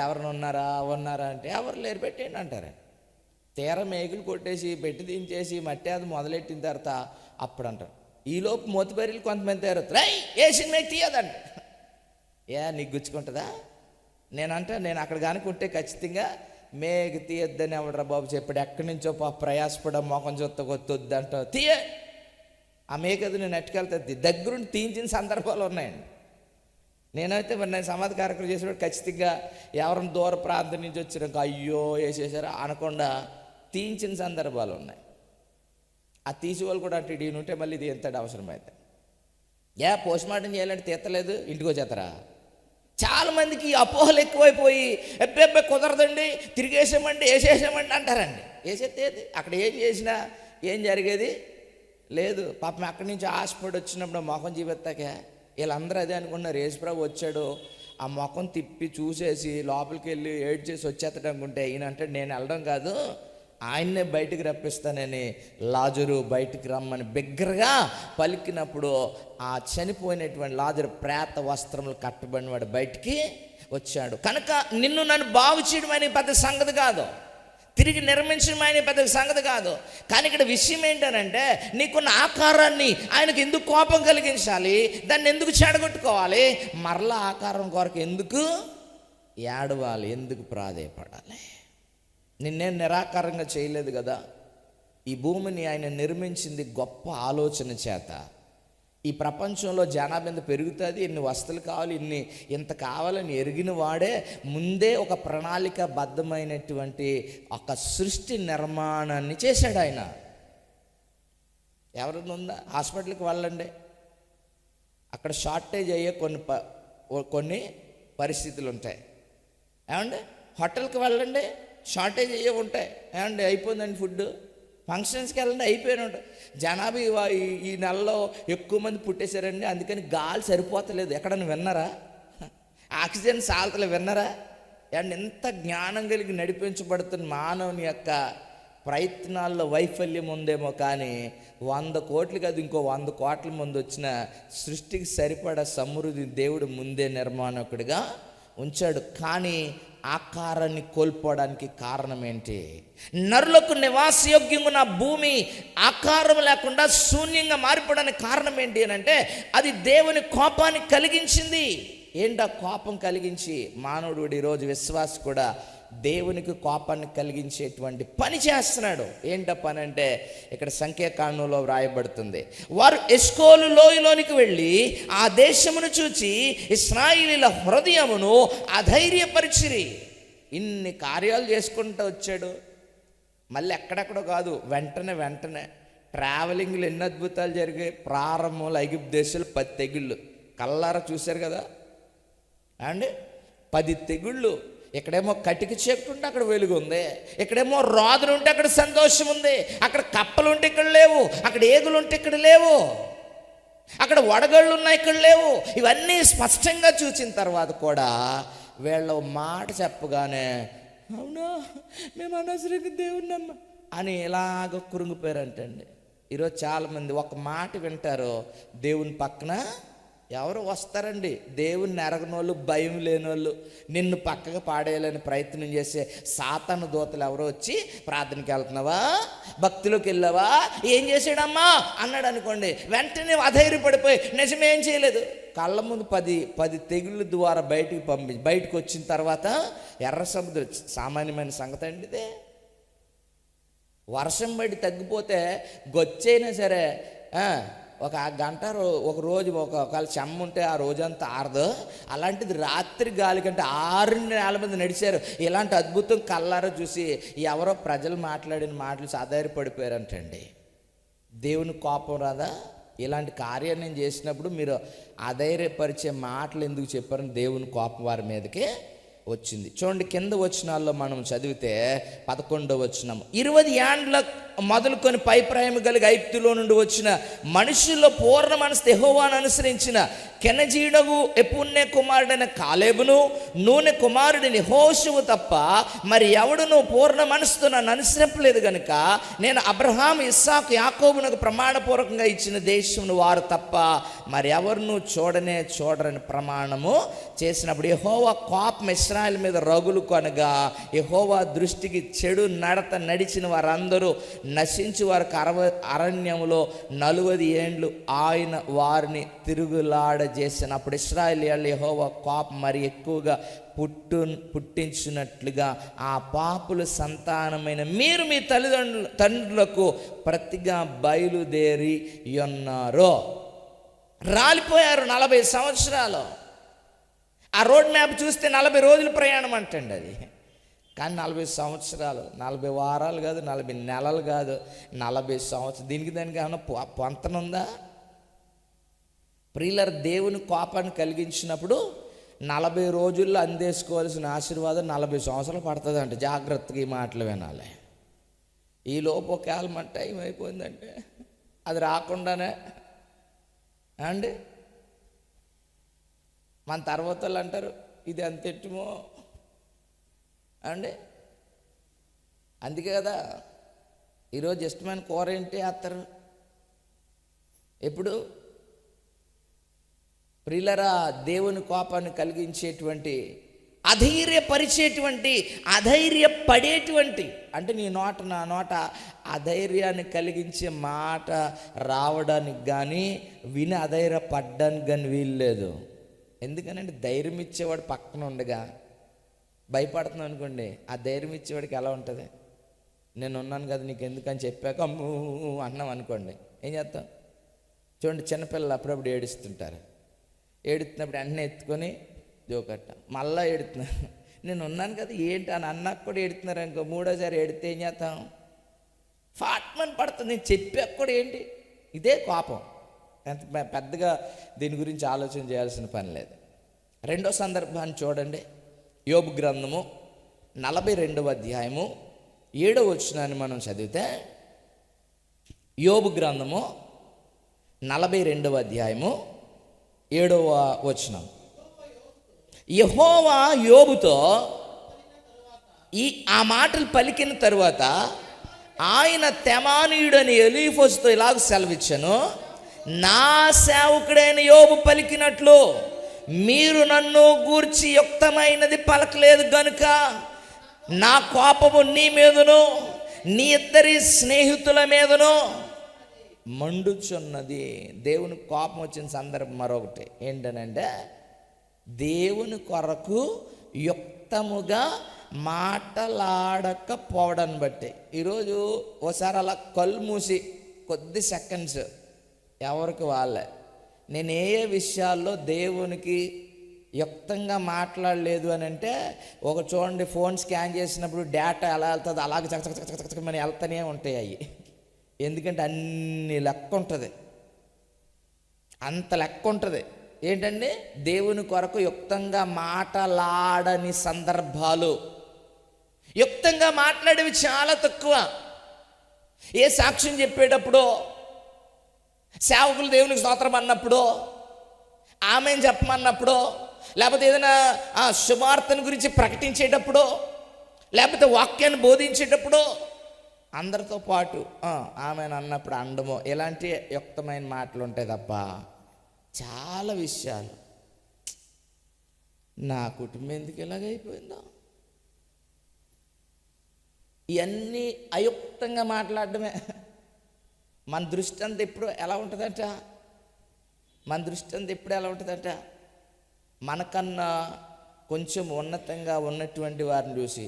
ఎవరిని ఉన్నారా అంటే ఎవరు లేరు, పెట్టేయండి అంటారు. తీర మేకులు కొట్టేసి పెట్టి దించేసి మట్టి అది మొదలెట్టిన తర్వాత అప్పుడు అంటారు. ఈలోపు మోతిబరిలు కొంతమంది తయారవుతారు, వేసిన మేకు తీయదంట. నీకు గుచ్చుకుంటుందా? నేను అక్కడ కనుకుంటే ఖచ్చితంగా మేకు తీయొద్దని ఎవడరా బాబు చెప్పాడు. ఎక్కడి నుంచో ప్రయాసపడ మొఖం చూస్తా కొత్తొద్దంట, తీయ ఆ మేకది నేను ఎట్టుకెళ్తుంది. దగ్గరుండి తీయించిన సందర్భాలు ఉన్నాయండి. నేనైతే మరి నేను సమాధి కార్యక్రమం చేసినప్పుడు ఖచ్చితంగా ఎవరిని దూర ప్రాంతం నుంచి వచ్చినాక అయ్యో వేసేసారా అనకుండా తీయించిన సందర్భాలు ఉన్నాయి. ఆ తీసేవాళ్ళు కూడా అంటే ఈయన ఉంటే మళ్ళీ ఇది ఎంత అవసరమైతే పోస్ట్ మార్టం చేయాలంటే తీర్తలేదు, ఇంటికి వచ్చేస్తారా? చాలామందికి అపోహలు ఎక్కువైపోయి ఎబ్బెబ్బే కుదరదండి, తిరిగేసామండి, వేసేసామండి అంటారండి. వేసేది అక్కడ ఏం చేసినా ఏం జరిగేది లేదు. పాపం అక్కడి నుంచి ఆశపడి వచ్చినప్పుడు మొఖం చూపెత్తాకే వీళ్ళందరూ అదే అనుకున్నారు. యేసుప్రభు వచ్చాడు, ఆ ముఖం తిప్పి చూసేసి లోపలికి వెళ్ళి ఏడ్ చేసి వచ్చేస్తాడు అనుకుంటే ఈయన అంటే నేను వెళ్ళడం కాదు, ఆయన్నే బయటికి రప్పిస్తానని లాజరు బయటికి రమ్మని బిగ్గరగా పలికినప్పుడు ఆ చనిపోయినటువంటి లాజరు ప్రేత వస్త్రములు కట్టబడిన వాడు బయటికి వచ్చాడు. కనుక నిన్ను నన్ను బాగు చేయడం అనే పెద్ద సంగతి కాదు, తిరిగి నిర్మించడం ఆయన పెద్ద సంగతి కాదు. కానీ ఇక్కడ విషయం ఏంటనంటే నీకున్న ఆకారాన్ని ఆయనకు ఎందుకు కోపం కలిగించాలి, దాన్ని ఎందుకు చెడగొట్టుకోవాలి, మరలా ఆకారం కొరకు ఎందుకు ఏడవాలి, ఎందుకు ప్రాధేయపడాలి? నిన్నేం నిరాకారంగా చేయలేదు కదా. ఈ భూమిని ఆయన నిర్మించింది గొప్ప ఆలోచన చేత. ఈ ప్రపంచంలో జనాభా ఎంత పెరుగుతుంది, ఎన్ని వస్తువులు కావాలి, ఇంత కావాలని ఎరిగిన వాడే ముందే ఒక ప్రణాళికాబద్ధమైనటువంటి ఒక సృష్టి నిర్మాణాన్ని చేశాడు ఆయన. ఎవరైనా ఉందా? హాస్పిటల్కి వెళ్ళండి, అక్కడ షార్టేజ్ అయ్యే కొన్ని పరిస్థితులు ఉంటాయి. ఏమండి హోటల్కి వెళ్ళండి, షార్టేజ్ అయ్యే ఉంటాయి. ఏమండి అయిపోయిందండి ఫుడ్. ఫంక్షన్స్కి వెళ్ళండి, అయిపోయిన ఉంటాయి. జనాభా ఈ నెలలో ఎక్కువ మంది పుట్టేశారండి, అందుకని గాలి సరిపోతలేదు. ఎక్కడన్నా విన్నారా? ఆక్సిజన్ సాల్తలు విన్నారా? అండ్ ఎంత జ్ఞానం కలిగి నడిపించబడుతున్న మానవుని యొక్క ప్రయత్నాల్లో వైఫల్యం ఉందేమో, కానీ 100 కోట్లు కాదు ఇంకో 100 కోట్ల మంది వచ్చిన సృష్టికి సరిపడా సమృద్ధి దేవుడు ముందే నిర్మాణకుడిగా ఉంచాడు. కానీ ఆకారాన్ని కోల్పోవడానికి కారణం ఏంటి? నరులకు నివాసయోగ్యంగా ఉన్న భూమి ఆకారం లేకుండా శూన్యంగా మారిపోవడానికి కారణం ఏంటి అని అంటే అది దేవుని కోపాన్ని కలిగించింది. ఏంటా కోపం కలిగించి మానవుడు ఈరోజు విశ్వాసి కూడా దేవునికి కోపాన్ని కలిగించేటువంటి పని చేస్తున్నాడు. ఏంట పని అంటే ఇక్కడ సంఖ్యాకాండంలో వ్రాయబడుతుంది, వారు ఎస్కోలు లోయలోనికి వెళ్ళి ఆ దేశమును చూచి ఇశ్రాయేలీయుల హృదయమును అధైర్యపరిచిరి. ఇన్ని కార్యాలు చేసుకుంటూ వచ్చాడు. మళ్ళీ ఎక్కడెక్కడో కాదు, వెంటనే ట్రావెలింగ్లు ఎన్ని అద్భుతాలు జరిగాయి. ప్రారంభంలో ఐగుప్తు దేశంలో 10 తెగుళ్ళు కల్లారా చూశారు కదా అండి. 10 తెగుళ్ళు. ఇక్కడేమో కటికి చీకటి ఉంటే అక్కడ వెలుగు ఉంది, ఇక్కడేమో రాదులు ఉంటే అక్కడ సంతోషం ఉంది, అక్కడ కప్పలు ఉంటే ఇక్కడ లేవు, అక్కడ ఏగులు ఉంటే ఇక్కడ లేవు, అక్కడ వడగళ్ళు ఉన్నాయి ఇక్కడ లేవు. ఇవన్నీ స్పష్టంగా చూసిన తర్వాత కూడా వీళ్ళ మాట చెప్పగానే అవునా మేము అనవసరంగా దేవుని నమ్మ అని ఇలాగ కురుంగిపోయారంటండి. ఈరోజు చాలామంది ఒక మాట వింటారు, దేవుని పక్కన ఎవరు వస్తారండి? దేవుని ఎరగనోళ్ళు, భయం లేనోళ్ళు, నిన్ను పక్కగా పాడేయాలని ప్రయత్నం చేసే సాతాను దూతలు ఎవరో వచ్చి ప్రార్థనకి వెళ్తున్నావా, భక్తిలోకి వెళ్ళావా, ఏం చేసాడమ్మా అన్నాడు అనుకోండి, వెంటనే అధైర్యపడిపోయి నిజమేం చేయలేదు, కళ్ళ ముందు 10 తెగుళ్ళ ద్వారా బయటకు వచ్చిన తర్వాత ఎర్ర సముద్రం సామాన్యమైన సంగతి అండి ఇదే. వర్షం పడి తగ్గిపోతే గొచ్చైనా సరే ఒక గంట ఒక రోజు ఒకవేళ చెమ్మ ఉంటే ఆ రోజంతా ఆరదు. అలాంటిది రాత్రి గాలి కంటే 6 నెలల మంది నడిచారు. ఇలాంటి అద్భుతం కళ్ళారా చూసి ఎవరో ప్రజలు మాట్లాడిన మాటలు ఆధారపడిపోయారంటండి. దేవుని కోపం రాదా? ఇలాంటి కార్యాన్ని నేను చేసినప్పుడు మీరు అధైర్యపరిచే మాటలు ఎందుకు చెప్పారని దేవుని కోపం వారి మీదకి వచ్చింది. చూడండి, కింద వచనాల్లో మనం చదివితే 11వ వచనం, 20 ఏండ్ల మొదలుకొని పైప్రాయం కలిగి ఐగుప్తులో నుండి వచ్చిన మనుషుల్లో పూర్ణ మనసు యెహోవాను అనుసరించిన కెనజీయుడగు యెఫున్నె కుమారుడైన కాలేబును, నూనె కుమారుడిని యెహోషువ తప్ప మరి ఎవడును పూర్ణ మనసుతో నన్ను అనుసరింపలేదు గనుక నేను అబ్రహాము, ఇస్సాకు, యాకోబునకు ప్రమాణపూర్వకంగా ఇచ్చిన దేశమును వారు తప్ప మరి ఎవరును చూడరని ప్రమాణము చేసినప్పుడు యెహోవా కోపం ఇశ్రాయేలు మీద రగులు కొనగా యెహోవా దృష్టికి చెడు నడత నడిచిన వారందరూ నశించి వారికి అరణ్యములో 40 ఏండ్లు ఆయన వారిని తిరుగులాడజేసినప్పుడు ఇశ్రాయేలీయులు యెహోవా కోపం మరి ఎక్కువగా పుట్టించినట్లుగా ఆ పాపుల సంతానమైన మీరు మీ తండ్రులకు ప్రతిగా బయలుదేరి ఉన్నారు. రాలిపోయారు 40 సంవత్సరాలు. ఆ రోడ్ మ్యాప్ చూస్తే 40 రోజుల ప్రయాణం అంటండి అది. కానీ 40 సంవత్సరాలు, 40 వారాలు కాదు, 40 నెలలు కాదు, 40 సంవత్సరాలు. దానికి ఏమన్నా పొంతనుందా? ప్రియులారా, దేవుని కోపాన్ని కలిగించినప్పుడు 40 రోజుల్లో అందేసుకోవాల్సిన ఆశీర్వాదం 40 సంవత్సరాలు పడుతుంది అంటే. జాగ్రత్తగా ఈ మాటలు వినాలి. ఈ లోపు ఒకవేళ టైం అయిపోయిందంటే అది రాకుండానే అండి మన తర్వాత వాళ్ళు అంటారు ఇది అంతెట్టుమో అండి. అందుకే కదా ఈరోజు ఇష్టమైన కూర ఏంటి వేస్తారు ఎప్పుడు? ప్రియులారా, దేవుని కోపాన్ని కలిగించేటువంటి, అధైర్యపడేటువంటి అంటే నీ నోట నా నోట అధైర్యాన్ని కలిగించే మాట రావడానికి కానీ విని అధైర్యపడ్డానికి కానీ వీల్లేదు. ఎందుకనంటే ధైర్యం ఇచ్చేవాడు పక్కన ఉండగా భయపడుతున్నావు అనుకోండి, ఆ ధైర్యం ఇచ్చేవాడికి ఎలా ఉంటుంది? నేను ఉన్నాను కదా నీకు ఎందుకని చెప్పాక అమ్మూ అన్నాం అనుకోండి, ఏం చేస్తాం? చూడండి, చిన్నపిల్లలు అప్పుడప్పుడు ఏడుస్తుంటారు. ఏడుతున్నప్పుడు వెంటనే ఎత్తుకొని జోకట్ట మళ్ళీ ఏడుతున్నారు. నేను ఉన్నాను కదా ఏంటి అని అన్నాక కూడా ఏడుతున్నారు అనుకో, మూడోసారి ఏడితే ఏం చేస్తాం? ఫాట్మని పడుతుంది. నేను చెప్పాక కూడా ఏంటి? ఇదే కోపం. ఎంత పెద్దగా దీని గురించి ఆలోచన చేయాల్సిన పని లేదు. రెండో సందర్భాన్ని చూడండి, యోబు గ్రంథము 42వ అధ్యాయము 7వ వచనాన్ని మనం చదివితే, యోబు గ్రంథము 42వ అధ్యాయము 7వ వచనం, యెహోవా యోబుతో ఆ మాటలు పలికిన తరువాత ఆయన తెమానీయుడని ఎలీఫజుతో ఇలాగ సెలవిచ్చెను, నా సేవకుడైన యోబు పలికినట్లు మీరు నన్ను గూర్చి యుక్తమైనది పలకలేదు గనుక నా కోపము నీ మీదను నీ ఇద్దరి స్నేహితుల మీదను మండుచున్నది. దేవుని కోపం వచ్చిన సందర్భం మరొకటి ఏంటనంటే, దేవుని కొరకు యుక్తముగా మాటలాడకపోవడాన్ని బట్టి. ఈరోజు ఒకసారి అలా కళ్ళు మూసి కొద్ది సెకండ్స్ ఎవరికి వాళ్ళే, నేను ఏ విషయాల్లో దేవునికి యుక్తంగా మాట్లాడలేదు అని అంటే, ఒక చూడండి, ఫోన్ స్కాన్ చేసినప్పుడు డేటా ఎలా వెళ్తుంది అలాగే చకచకచకచకమని వెళ్తూనే ఉంటాయి అవి. ఎందుకంటే అన్ని లెక్క ఉంటుంది, అంత లెక్క ఉంటుంది. ఏంటండి? దేవుని కొరకు యుక్తంగా మాటలాడని సందర్భాలు, యుక్తంగా మాట్లాడేవి చాలా తక్కువ. ఏ సాక్ష్యం చెప్పేటప్పుడు, సేవకులు దేవునికి స్తోత్రం అన్నప్పుడు, ఆమెను చెప్పమన్నప్పుడు, లేకపోతే ఏదైనా శుభార్తను గురించి ప్రకటించేటప్పుడు, లేకపోతే వాక్యాన్ని బోధించేటప్పుడు అందరితో పాటు ఆమెను అన్నప్పుడు అండము, ఇలాంటి యుక్తమైన మాటలు ఉంటాయి తప్ప చాలా విషయాలు నా కుటుంబం ఎందుకు ఇలాగైపోయిందో, ఇవన్నీ అయుక్తంగా మాట్లాడడమే. మన దృష్టి అంతా ఎప్పుడు ఎలా ఉంటుందంట, మనకన్నా కొంచెం ఉన్నతంగా ఉన్నటువంటి వారిని చూసి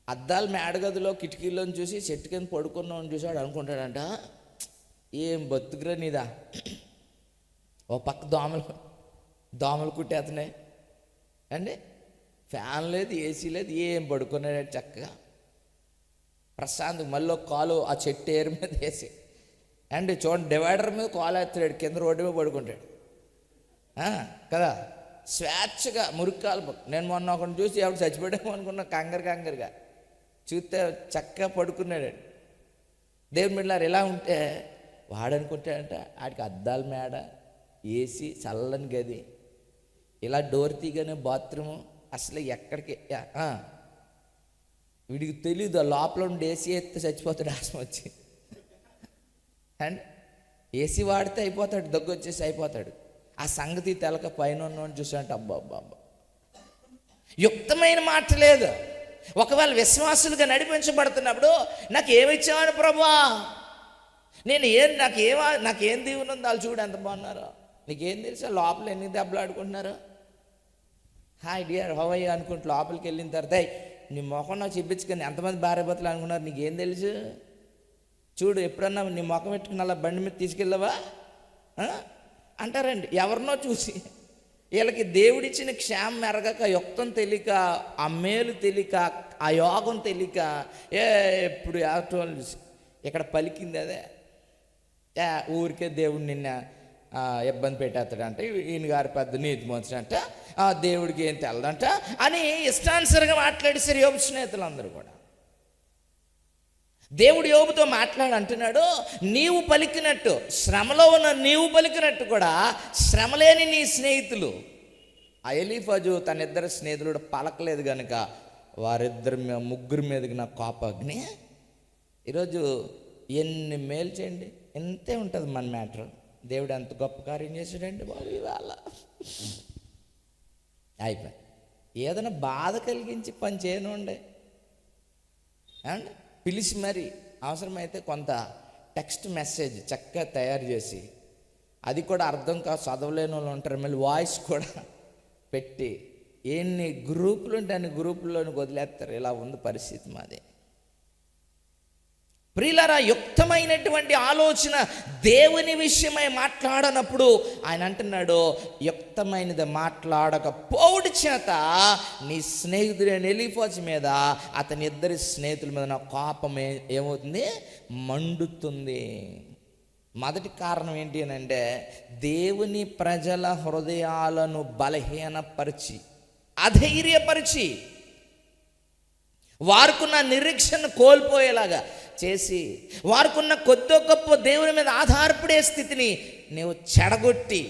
అద్దాల మేడగదిలో కిటికీలోని చూసి చెట్టు కింద పడుకున్నామని చూసాడు అనుకుంటాడంట, ఏం బతుకురా నీదా, ఓ పక్క దోమలు కుట్టేస్తున్నాయి అండి, ఫ్యాన్ లేదు, ఏసీ లేదు, ఏం పడుకున్నాడు చక్కగా ప్రశాంత్. మళ్ళీ కాలు ఆ చెట్టు ఏరు మీద వేసి అండి చూడండి, డివైడర్ మీద కాలు ఎత్తాడు, కింద రోడ్డు మీద పడుకుంటాడు కదా, స్వేచ్ఛగా మురికాలు. నేను మొన్న ఒకరిని చూసి ఎవరు చచ్చిపోయాడేమో అనుకున్నా, కంగారుగా చూస్తే చక్కగా పడుకున్నాడు. దేవుని బిడ్డలారా, ఇలా ఉంటే వాడనుకుంటాడంట ఆడికి అద్దాల మేడ, ఏసీ, చల్లని గది, ఇలా డోర్ తీగానే బాత్రూము, అసలు ఎక్కడికి వీడికి తెలీదు ఆ లోపల ఉండి ఏసీ ఎత్తే చచ్చిపోతాడు ఆస్మ వచ్చి. అండ్ ఏసీ వాడితే అయిపోతాడు, దగ్గు వచ్చేసి అయిపోతాడు. ఆ సంగతి తెలక పైన ఉన్నోని చూసాంట, అబ్బా యుక్తమైన మాట లేదు. ఒకవేళ విశ్వాసులుగా నడిపించబడుతున్నప్పుడు నాకు ఏమిచ్చావని ప్రభువా, నాకేం దీవెన ఉంది, వాళ్ళు చూడు ఎంత బాగున్నారో, నీకేం తెలుసా లోపల ఎన్ని దెబ్బలు ఆడుకుంటున్నారు, hi dear how are you అనుకుంటూ లోపలికి వెళ్ళిన తర్వాత నీ మొఖం నాకు చూపించుకొని ఎంతమంది భార్య భర్తలు అనుకున్నారు, నీకేం తెలుసు, చూడు ఎప్పుడన్నా నీ ముఖం పెట్టుకుని అలా బండి మీద తీసుకెళ్ళవా అంటారండి. ఎవరినో చూసి వీళ్ళకి దేవుడిచ్చిన క్షేమం ఎరగక, యుక్తం తెలియక, ఆ మేలు తెలియక, ఆ యోగం తెలియక ఎప్పుడు ఎవరిని చూసి ఇక్కడ పలికింది అదే, ఊరికే దేవుడు నిన్న ఇబ్బంది పెట్టేస్తాడంట, ఈయన గారి పెద్ద నీతి మోసడంట, దేవుడికి ఏం తెలదంట అని ఇష్టానుసరిగా మాట్లాడేసారు యోబు స్నేహితులందరూ కూడా. దేవుడు యోబుతో అంటున్నాడు, నీవు పలికినట్టు, శ్రమలో ఉన్న నీవు పలికినట్టు కూడా శ్రమ లేని నీ స్నేహితులు, ఆ ఎలీఫజు తన ఇద్దరు స్నేహితులు పలకలేదు కనుక ముగ్గురు మీదకి నా కోపాగ్ని. ఈరోజు ఎన్ని మేలు చేయండి, ఎంతే ఉంటుంది మన మ్యాటర్. దేవుడు ఎంత గొప్ప కార్యం చేశాడండి బాబు, ఇవాళ అయిపోయి ఏదైనా బాధ కలిగించి పని చేయనుండే అండ్ పిలిచి మరి అవసరమైతే కొంత టెక్స్ట్ మెసేజ్ చక్కగా తయారు చేసి, అది కూడా అర్థం కాదు చదవలేని వాళ్ళు ఉంటారు, మళ్ళీ వాయిస్ కూడా పెట్టి ఎన్ని గ్రూపులు ఉంటే అన్ని గ్రూపుల్లోని వదిలేస్తారు. ఇలా ఉంది పరిస్థితి మాది. ప్రియులారా, యుక్తమైనటువంటి ఆలోచన దేవుని విషయమై మాట్లాడనప్పుడు ఆయన అంటున్నాడు, యుక్తమైనది మాట్లాడకపోవడం చేత నీ స్నేహితుడైన ఎలీఫజు మీద, అతని ఇద్దరి స్నేహితుల మీద నా కోపం ఏమవుతుంది, మండుతుంది. మొదటి కారణం ఏంటి అని అంటే, దేవుని ప్రజల హృదయాలను బలహీనపరిచి, అధైర్యపరిచి, వారికున్న నిరీక్షణ కోల్పోయేలాగా చేసి, వారికున్న కొద్ది గొప్ప దేవుని మీద ఆధారపడే స్థితిని నీవు చెడగొట్టి,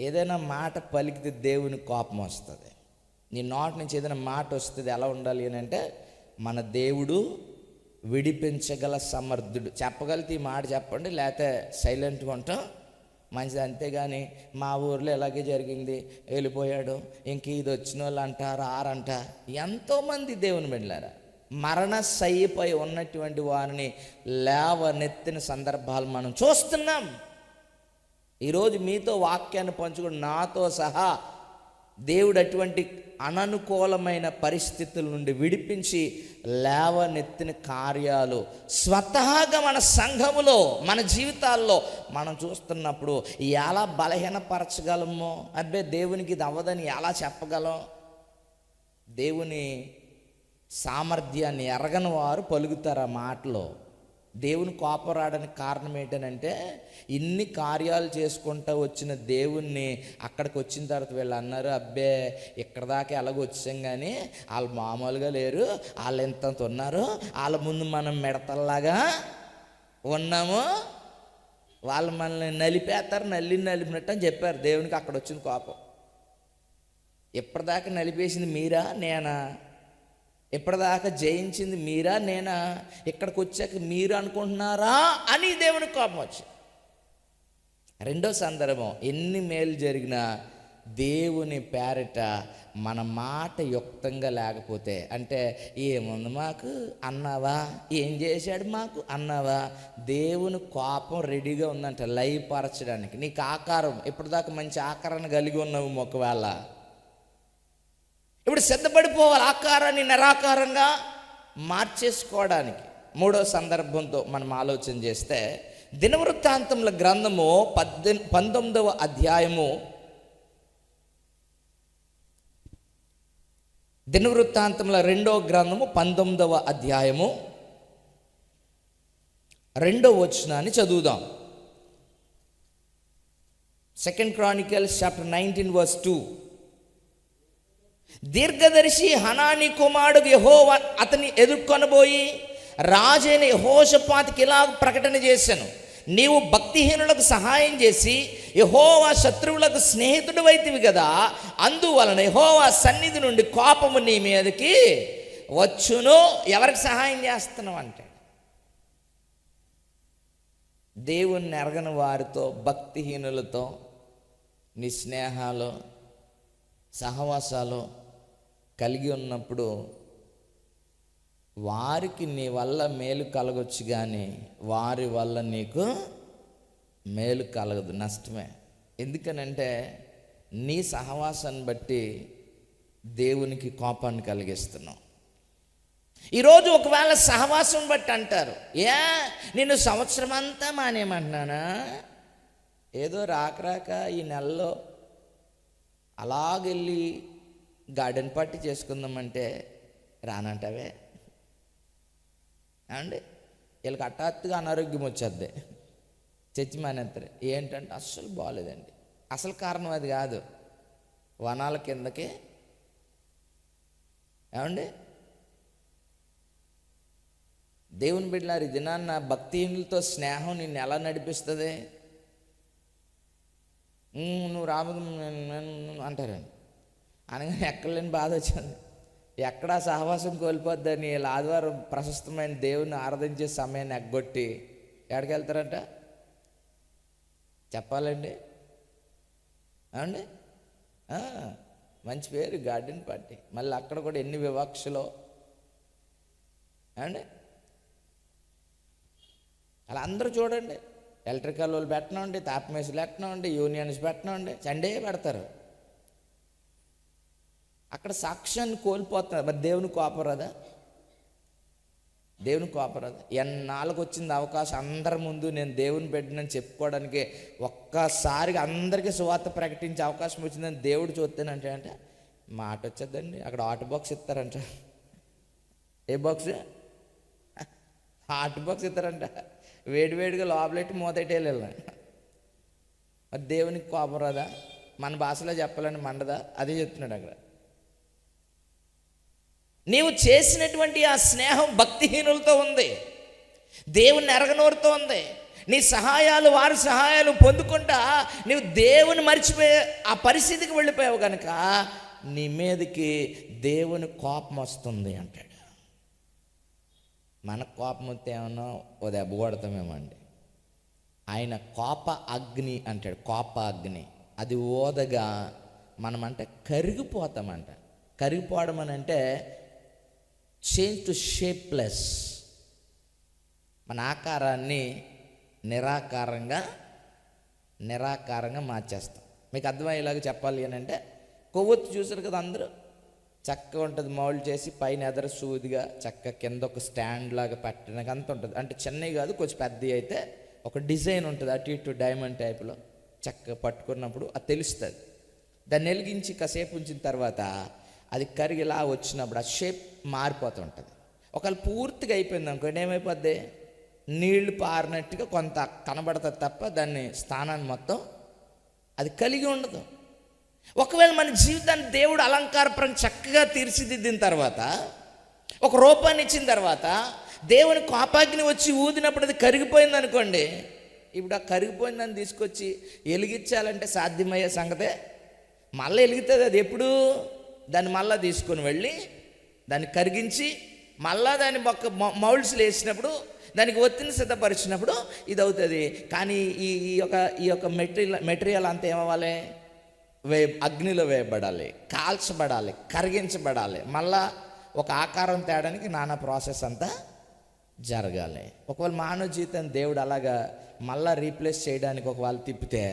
ఏదైనా మాట పలికితే దేవుని కోపం వస్తుంది. నీ నోటి నుంచి ఏదైనా మాట వస్తుంది, ఎలా ఉండాలి అని అంటే, మన దేవుడు విడిపించగల సమర్థుడు. చెప్పగలితే ఈ మాట చెప్పండి, లేకపోతే సైలెంట్గా ఉంటాం మంచిది. అంతేగాని మా ఊర్లో ఇలాగే జరిగింది, వెళ్ళిపోయాడు, ఇంక ఇది వచ్చిన వాళ్ళు అంటారు ఆరంట. ఎంతోమంది దేవుని బిడ్డలారా మరణశయ్యపై ఉన్నటువంటి వారిని లేవనెత్తిన సందర్భాలు మనం చూస్తున్నాం. ఈరోజు మీతో వాక్యాన్ని పంచుకుని నాతో సహా దేవుడు అటువంటి అననుకూలమైన పరిస్థితుల నుండి విడిపించి లేవనెత్తిన కార్యాలు స్వతహాగా మన సంఘములో, మన జీవితాల్లో మనం చూస్తున్నప్పుడు ఎలా బలహీనపరచగలమో, అబ్బే దేవునికి ఇది అవ్వదని ఎలా చెప్పగలం? దేవుని సామర్థ్యాన్ని ఎరగని వారు పలుకుతారు ఆ మాటలో. దేవుని కోపం రావడానికి కారణం ఏంటనంటే, ఇన్ని కార్యాలు చేసుకుంటూ వచ్చిన దేవుణ్ణి అక్కడికి వచ్చిన తర్వాత వీళ్ళు అన్నారు, అబ్బే ఇక్కడ దాకా ఎలాగో వచ్చాం కానీ వాళ్ళు మామూలుగా లేరు, వాళ్ళు ఎంత ఉన్నారు, వాళ్ళ ముందు మనం మిడతల్లాగా ఉన్నాము, వాళ్ళు మనల్ని నలిపేస్తారు, నలిపినట్టు అని చెప్పారు. దేవునికి అక్కడ వచ్చిన కోపం. ఎప్పటిదాకా నలిపేసింది మీరా నేనా? ఎప్పటిదాకా జయించింది మీరా నేనా? ఇక్కడికి వచ్చాక మీరు అనుకుంటున్నారా అని దేవునికి కోపం వచ్చింది. రెండో సందర్భం, ఎన్ని మేలు జరిగినా దేవుని పేరిట మన మాట యుక్తంగా లేకపోతే, అంటే ఏముంది మాకు అన్నావా, ఏం చేశాడు మాకు అన్నావా, దేవుని కోపం రెడీగా ఉందంట లయపరచడానికి. నీకు ఆకారం ఇప్పటిదాకా మంచి ఆకారాన్ని కలిగి ఉన్నావు, ఒకవేళ ఇప్పుడు సిద్ధపడిపోవాలి ఆకారాన్ని నిరాకారంగా మార్చేసుకోవడానికి. మూడో సందర్భంతో మనం ఆలోచన చేస్తే, దినవృత్తాంతముల గ్రంథము 19వ అధ్యాయము, దినవృత్తాంతముల 2వ గ్రంథము 19వ అధ్యాయము 2వ వచనాన్ని చదువుదాం. 2 Chronicles chapter 19 verse 2. దీర్ఘదర్శి హనానీ కుమారుడు యెహోవా అతన్ని ఎదుర్కొనబోయి రాజైన యెహోషాపాతుకి ఇలా ప్రకటన చేశాను, నీవు భక్తిహీనులకు సహాయం చేసి యెహోవా శత్రువులకు స్నేహితుడు వైతివి కదా, అందువలన యెహోవా సన్నిధి నుండి కోపము నీ మీదకి వచ్చును. ఎవరికి సహాయం చేస్తున్నావు అంటే, దేవుణ్ణి ఎరగని వారితో, భక్తిహీనులతో నీ స్నేహాలు సహవాసాలు కలిగి ఉన్నప్పుడు వారికి నీ వల్ల మేలు కలగొచ్చు, కానీ వారి వల్ల నీకు మేలు కలగదు, నష్టమే. ఎందుకనంటే నీ సహవాసాన్ని బట్టి దేవునికి కోపాన్ని కలిగిస్తున్నావు. ఈరోజు ఒకవేళ సహవాసం బట్టి అంటారు, నిన్ను సంవత్సరం అంతా మానేయమంటున్నానా, ఏదో రాక ఈ నెలలో అలాగెళ్ళి గార్డెన్ పార్టీ చేసుకుందామంటే రానంటావే అండి. వీళ్ళకి హఠాత్తుగా అనారోగ్యం వచ్చేద్ది, చచ్చి మానేస్తారు. ఏంటంటే అస్సలు బాగోలేదండి. అసలు కారణం అది కాదు, వనాల కిందకి ఏమండి. దేవుని బిడ్డలారు, ఈ దినాన్న భక్తిహీనులతో స్నేహం నిన్ను ఎలా నడిపిస్తుంది? నువ్వు రాముడు అంటారండి, అనగానే ఎక్కడ లేని బాధ వచ్చింది. ఎక్కడా సహవాసం కోల్పోద్దని వీళ్ళు ఆదివారం ప్రశస్తమైన దేవుని ఆరాధించే సమయాన్ని ఎగ్గొట్టి ఎక్కడికి వెళ్తారంట చెప్పాలండి ఏమండి. మంచి పేరు గార్డెన్ పార్టీ, మళ్ళీ అక్కడ కూడా ఎన్ని వివక్షలో ఏమండి. అలా అందరూ చూడండి, ఎలక్ట్రికల్ వాళ్ళు పెట్టనండి, తాపమేసులు పెట్టనండి, యూనియన్స్ పెట్టనండి, సండే పెడతారు. అక్కడ సాక్ష్యాన్ని కోల్పోతున్నారు. మరి దేవుని కోపరాదా? దేవుని కోపరాదా? ఎన్నాళ్ళకు వచ్చింది అవకాశం అందరి ముందు నేను దేవుని బిడ్డనని చెప్పుకోవడానికి, ఒక్కసారిగా అందరికీ సువార్త ప్రకటించే అవకాశం వచ్చిందని దేవుడు చూస్తేనంటే అంటే మాట వచ్చేద్దండి. అక్కడ హాట్ బాక్స్ ఇస్తారంట. ఏ బాక్స్? హాట్ బాక్స్ ఇస్తారంట. వేడివేడిగా లోపలెట్టి మూతెట్టేయాలి. మరి దేవునికి కోపం రాదా? మన భాషలో చెప్పాలని మండదా? అదే చెప్తున్నాడు అక్కడ. నీవు చేసినటువంటి ఆ స్నేహం భక్తిహీనులతో ఉంది, దేవుని ఎరగనోరుతో ఉంది. నీ సహాయాలు వారి సహాయాలు పొందుకుంటా నీవు దేవుని మర్చిపోయే ఆ పరిస్థితికి వెళ్ళిపోయావు కనుక నీ మీదకి దేవుని కోపం వస్తుంది అంటాడు. మన కోపం వస్తే ఏమన్నా ఓ దెబ్బ కొడతామేమో అండి. ఆయన కోప అగ్ని అంటాడు. కోప అగ్ని అది ఓదగా మనమంటే కరిగిపోతామంట. కరిగిపోవడం అని అంటే చేంజ్ టు షేప్లెస్, మన ఆకారాన్ని నిరాకారంగా మార్చేస్తాం. మీకు అర్థమయ్యేలాగా చెప్పాలి అని అంటే, కొవ్వొత్తి చూసారు కదా అందరూ, చక్కగా ఉంటుంది మౌల్డ్ చేసి పైన ఎదర సూదిగా చక్క కింద ఒక స్టాండ్ లాగా పెట్టడానికి అంత ఉంటుంది. అంటే చిన్నవి కాదు, కొంచెం పెద్దవి అయితే ఒక డిజైన్ ఉంటుంది అటు ఇటు డైమండ్ టైప్లో. చక్కగా పట్టుకున్నప్పుడు అది తెలుస్తుంది. దాన్ని వెలిగించి కాసేపు ఉంచిన తర్వాత అది కరిగిలా వచ్చినప్పుడు ఆ షేప్ మారిపోతూ ఉంటుంది. ఒకవేళ పూర్తిగా అయిపోయింది అనుకోండి, ఏమైపోద్ది? నీళ్లు పారినట్టుగా కొంత కనబడుతుంది తప్ప దాన్ని స్థానాన్ని మొత్తం అది కలిగి ఉండదు. ఒకవేళ మన జీవితాన్ని దేవుడు అలంకారపరంగా చక్కగా తీర్చిదిద్దిన తర్వాత, ఒక రూపాన్ని ఇచ్చిన తర్వాత, దేవుని కోపాగ్ని వచ్చి ఊదినప్పుడు అది కరిగిపోయింది అనుకోండి, ఇప్పుడు ఆ కరిగిపోయిందని తీసుకొచ్చి వెలిగించాలంటే సాధ్యమయ్యే సంగతే మళ్ళీ వెలుగుతుంది. అది ఎప్పుడు? దాన్ని మళ్ళీ తీసుకొని వెళ్ళి దాన్ని కరిగించి మళ్ళా దాన్ని ఒక మౌల్డ్స్లో వేసినప్పుడు, దానికి ఒత్తిని సిద్ధపరిచినప్పుడు ఇది అవుతుంది. కానీ ఈ యొక్క మెటీరియల్ అంతా ఏమవ్వాలి? అగ్నిలో వేయబడాలి, కాల్చబడాలి, కరిగించబడాలి, మళ్ళా ఒక ఆకారం తేడానికి నానా ప్రాసెస్ అంతా జరగాలి. ఒకవేళ మానవ జీవితం దేవుడు అలాగా మళ్ళా రీప్లేస్ చేయడానికి ఒకవేళ తిప్పితే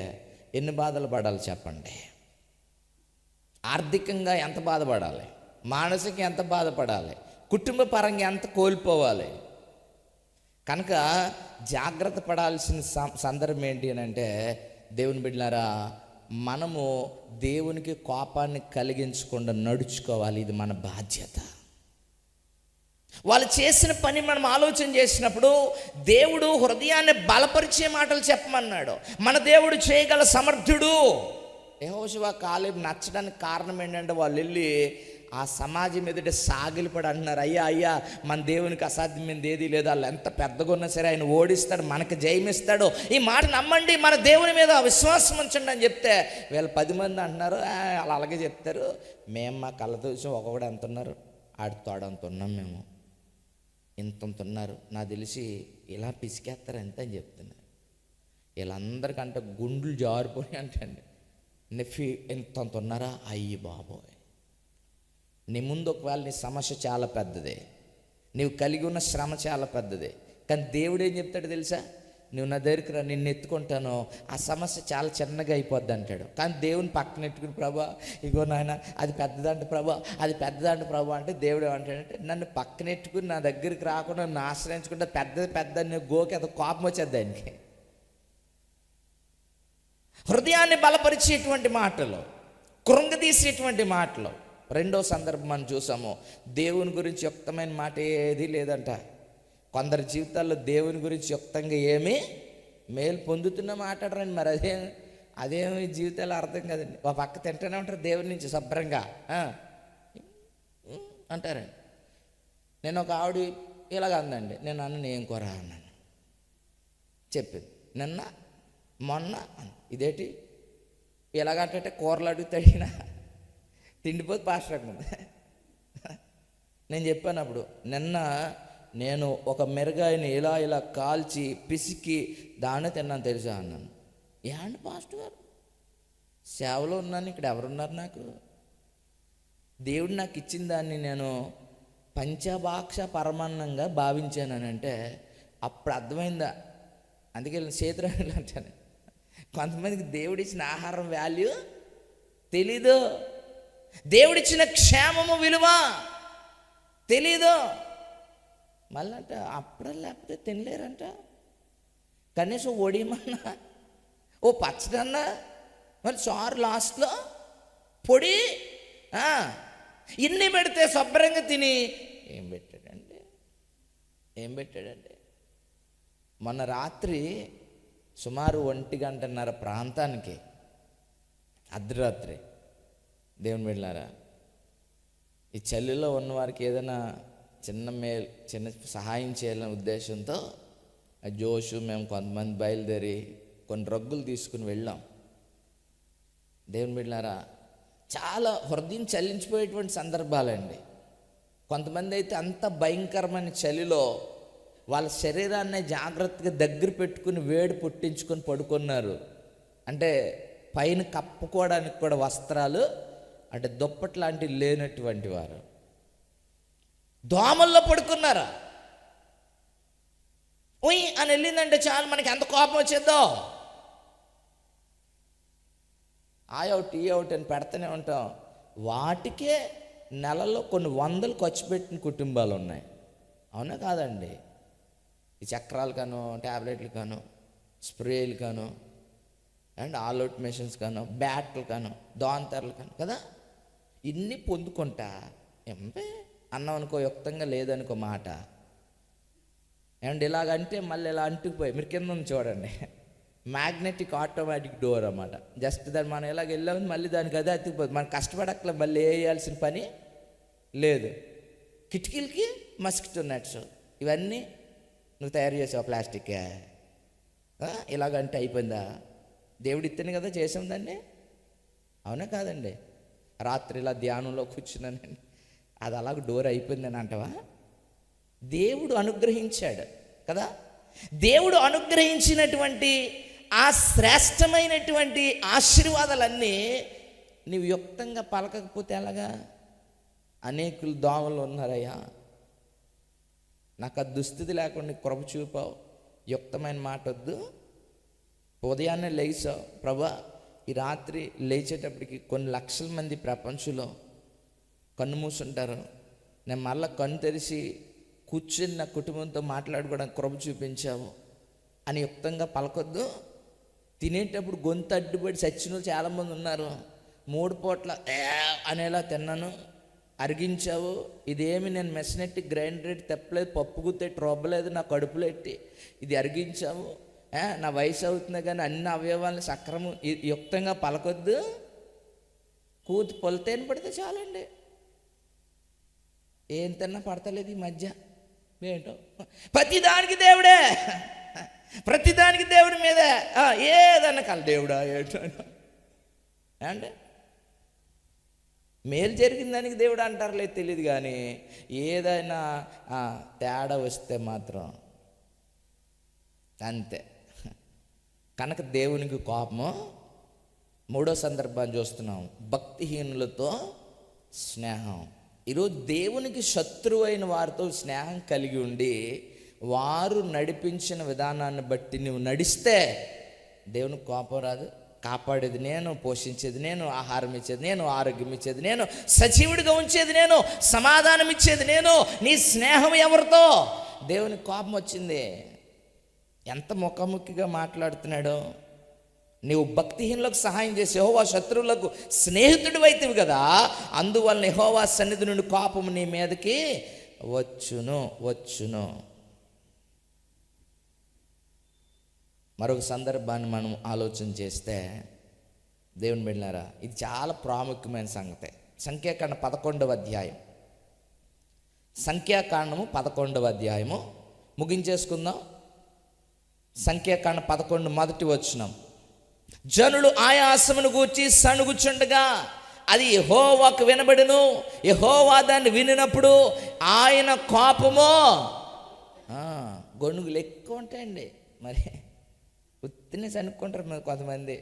ఎన్ని బాధలు పడాలి చెప్పండి? ఆర్థికంగా ఎంత బాధపడాలి, మానసికంగా ఎంత బాధపడాలి, కుటుంబ పరంగా ఎంత కోల్పోవాలి. కనుక జాగ్రత్త పడాల్సిన సందర్భం ఏంటి అని అంటే, దేవుని బిడ్డలారా, మనము దేవునికి కోపాన్ని కలిగించకుండా నడుచుకోవాలి. ఇది మన బాధ్యత. వాళ్ళు చేసిన పని మనం ఆలోచన చేసినప్పుడు దేవుడు హృదయాన్ని బలపరిచే మాటలు చెప్పమన్నాడు. మన దేవుడు చేయగల సమర్థుడు. యెహోషువ కాలేబు నచ్చడానికి కారణం ఏంటంటే, వాళ్ళు వెళ్ళి ఆ సమాజం ఎదుట సాగిలిపడి అంటున్నారు, అయ్యా మన దేవునికి అసాధ్యమైనది ఏదీ లేదు, వాళ్ళు ఎంత పెద్దగా ఉన్నా సరే ఆయన ఓడిస్తాడు, మనకు జయమిస్తాడు, ఈ మాట నమ్మండి, మన దేవుని మీద విశ్వాసం ఉంచండి అని చెప్తే వీళ్ళు 10 మంది అంటున్నారు, అలా అలాగే చెప్తారు, మేము మా కళ్ళతో చూసి ఒక్కొక్కడు ఎంత ఉన్నారు, ఆడి తోడంత ఉన్నాం, మేము ఇంత ఉన్నారు, నాకు తెలిసి ఇలా పిసికేస్తారు ఎంత అని చెప్తున్నారు. వీళ్ళందరికంటే గుండెలు జారిపోయి అంటండి, నెఫీ ఇంతంత ఉన్నారా? అయ్యి బాబోయ్, నీ ముందు ఒకవేళ నీ సమస్య చాలా పెద్దదే, నీవు కలిగి ఉన్న శ్రమ చాలా పెద్దదే, కానీ దేవుడు ఏం చెప్తాడు తెలుసా? నువ్వు నా దగ్గరికి రా, నిన్ను ఎత్తుకుంటాను, ఆ సమస్య చాలా చిన్నగా అయిపోద్ది అంటాడు. కానీ దేవుని పక్కన ఎట్టుకుని, ప్రభా ఇగో నాయన అది పెద్దదంట ప్రభా, అది పెద్దదంట ప్రభా అంటే దేవుడు ఏమంటాడంటే, నన్ను పక్కన ఎట్టుకుని నా దగ్గరికి రాకుండా నన్ను ఆశ్రయించుకుంటే పెద్ద గోకి అది కోపం వచ్చేది దానికి. హృదయాన్ని బలపరిచేటువంటి మాటలు, కృంగదీసేటువంటి మాటలు. రెండో సందర్భం మనం చూసాము, దేవుని గురించి యుక్తమైన మాట ఏది లేదంట. కొందరి జీవితాల్లో దేవుని గురించి యుక్తంగా ఏమీ మేలు పొందుతున్న మాట్లాడరండి. మరి అదేమి జీవితాలు అర్థం కదండి. ఒక పక్క తింటూనే ఉంటారు దేవుని నుంచి శుభ్రంగా అంటారండి. నేను ఒక ఆవిడ ఇలాగ అందండి, నేను అన్న ఏం కూర అన్నాను, చెప్పింది నిన్న మొన్న, ఇదేంటి ఎలాగంటే కూరలు అడుగుతాడినా తిండిపోతే పాస్టర్ ముందు. నేను చెప్పాను అప్పుడు, నిన్న నేను ఒక మిరగాయని ఇలా కాల్చి పిసికి దాన్ని తిన్నాను తెలుసా అన్నాను. ఏంటి పాస్టర్ గారు, సేవలో ఉన్నాను, ఇక్కడ ఎవరున్నారు? నాకు దేవుడు నాకు ఇచ్చిన దాన్ని నేను పంచభాక్ష పరమాన్నంగా భావించానంటే అప్పుడు అర్థమైందా. అందుకే చేతురాలు అంటాను, కొంతమందికి దేవుడిచ్చిన ఆహారం వాల్యూ తెలీదు, దేవుడిచ్చిన క్షేమము విలువ తెలీదు. మళ్ళీ అంట అప్పుడే లేకపోతే తినలేరంట, కనీసం ఒడియమన్నా, ఓ పచ్చడన్నా, మరి చారు లాస్ట్లో పొడి ఇన్ని పెడితే శుభ్రంగా తిని ఏం పెట్టాడండి. మొన్న రాత్రి సుమారు 1:30 ప్రాంతానికి, అర్ధరాత్రి, దేవుని బిడ్డలారా, ఈ చలిలో ఉన్నవారికి ఏదైనా చిన్న సహాయం చేయాలనే ఉద్దేశంతో జోషు మేము కొంతమంది బయలుదేరి కొన్ని రగ్గులు తీసుకుని వెళ్ళాం. దేవుని బిడ్డలారా, చాలా హృదయం చలించిపోయేటువంటి సందర్భాలండి. కొంతమంది అయితే అంత భయంకరమైన చలిలో వాళ్ళ శరీరాన్ని జాగ్రత్తగా దగ్గర పెట్టుకుని వేడి పుట్టించుకొని పడుకున్నారు. అంటే పైన కప్పుకోవడానికి కూడా వస్త్రాలు, అంటే దుప్పటి లాంటివి లేనటువంటి వారు దోమల్లో పడుకున్నారా. ఉయ్ అని వెళ్ళిందంటే చాలు మనకి ఎంత కోపం వచ్చేద్దో. అవుట్ ఈ అవుట్ అని పెడుతూనే ఉంటాం. వాటికే నెలలో కొన్ని వందలు ఖర్చు పెట్టిన కుటుంబాలు ఉన్నాయి. అవునా కాదండి? ఈ చక్రాలు కాను, ట్యాబ్లెట్లు కాను, స్ప్రేలు కాను, అండ్ ఆల్అవుట్ మెషిన్స్ కాను, బ్యాట్లు కాను, దోంతర్లు కాను కదా, ఇన్ని పొందుకుంటా ఎంపే అన్నం అనుకో, యుక్తంగా లేదనుకో మాట, అండ్ ఇలాగంటే మళ్ళీ ఇలా అంటుకుపోయి, మీరు కింద ఉంది చూడండి, మ్యాగ్నెటిక్ ఆటోమేటిక్ డోర్ అన్నమాట. జస్ట్ దాన్ని మనం ఇలాగ వెళ్ళామని మళ్ళీ దానికి అదే అతుకుపోతుంది. మనం కష్టపడక్కల మళ్ళీ వేయాల్సిన పని లేదు. కిటికీలకి మస్కిటో నెట్స్ ఇవన్నీ నువ్వు తయారు చేసావు, ప్లాస్టిక్కే ఇలాగంటే అయిపోయిందా? దేవుడు ఇత్తని కదా చేసాం దాన్ని. అవునా కాదండి? రాత్రి ఇలా ధ్యానంలో కూర్చున్నానండి, అది అలాగ డోర్ అయిపోయిందని అంటవా? దేవుడు అనుగ్రహించాడు కదా. దేవుడు అనుగ్రహించినటువంటి ఆ శ్రేష్టమైనటువంటి ఆశీర్వాదాలన్నీ నీవు యుక్తంగా పలకకపోతే ఎలాగా? అనేకులు దోమలు ఉన్నారయ్యా, నాకు ఆ దుస్థితి లేకుండా కృప చూపావు, యుక్తమైన మాట వద్దు. ఉదయాన్నే లేచావు, ప్రభా ఈ రాత్రి లేచేటప్పటికి కొన్ని లక్షల మంది ప్రపంచంలో కన్ను మూసుంటారు, నేను మళ్ళీ కన్ను తెరిచి కూర్చొని నా కుటుంబంతో మాట్లాడుకోవడానికి కృప చూపించావు అని యుక్తంగా పలకొద్దు. తినేటప్పుడు గొంతు అడ్డుపడి చచ్చిన చాలామంది ఉన్నారు, 3 పూట్ల అనేలా తిన్నాను, అరిగించావు. ఇదేమి నేను మెషినెట్టి గ్రైండర్ ఎట్టి తెప్పలేదు, పప్పు గుత్తెట్టి రొబ్బలేదు, నా కడుపులో ఎట్టి ఇది అరిగించావు. నా వయసు అవుతుంది కానీ అన్ని అవయవాలను సక్రమం యుక్తంగా పలకొద్దు. కూతి పొలతేని పడితే చాలండి. ఏం తిన్నా పడతలేదు ఈ మధ్య, ఏంటో ప్రతిదానికి దేవుడే, ప్రతిదానికి దేవుడి మీదే. ఏదన్నా కల దేవుడా ఏంటో అంటే మేలు జరిగిన దానికి దేవుడు అంటారులే తెలియదు, కానీ ఏదైనా తేడా వస్తే మాత్రం అంతే. కనుక దేవునికి కోపము. 3వ సందర్భాన్ని చూస్తున్నాం, భక్తిహీనులతో స్నేహం. ఈరోజు దేవునికి శత్రువు అయిన వారితో స్నేహం కలిగి ఉండి వారు నడిపించిన విధానాన్ని బట్టి నువ్వు నడిస్తే దేవునికి కోపం రాదు. కాపాడేది నేను, పోషించేది నేను, ఆహారం ఇచ్చేది నేను, ఆరోగ్యం ఇచ్చేది నేను, సజీవుడిగా ఉంచేది నేను, సమాధానం ఇచ్చేది నేను. నీ స్నేహం ఎవరితో? దేవునికి కోపం వచ్చింది. ఎంత ముఖాముఖిగా మాట్లాడుతున్నాడో. నీవు భక్తిహీనులకు సహాయం చేసి యెహోవా శత్రువులకు స్నేహితుడు అయితివి కదా, అందువలన యెహోవా సన్నిధి నుండి కోపము నీ మీదకి వచ్చును. మరొక సందర్భాన్ని మనం ఆలోచన చేస్తే దేవుని బిడ్డలారా, ఇది చాలా ప్రాముఖ్యమైన సంగతి. సంఖ్యాకాండ 11వ అధ్యాయం, సంఖ్యాకాండము 11వ అధ్యాయము ముగించేసుకుందాం. సంఖ్యాకాండ 11 మొదటి వచనం, జనులు ఆయాసమును గూర్చి సణుగుచుండగా అది యెహోవాకు వినబడును, యెహోవా దాన్ని వినినప్పుడు ఆయన కోపము. గొణుగులు ఎక్కువ ఉంటాయండి. మరి ఉత్తినే చనుక్కుంటారు మరి కొంతమంది.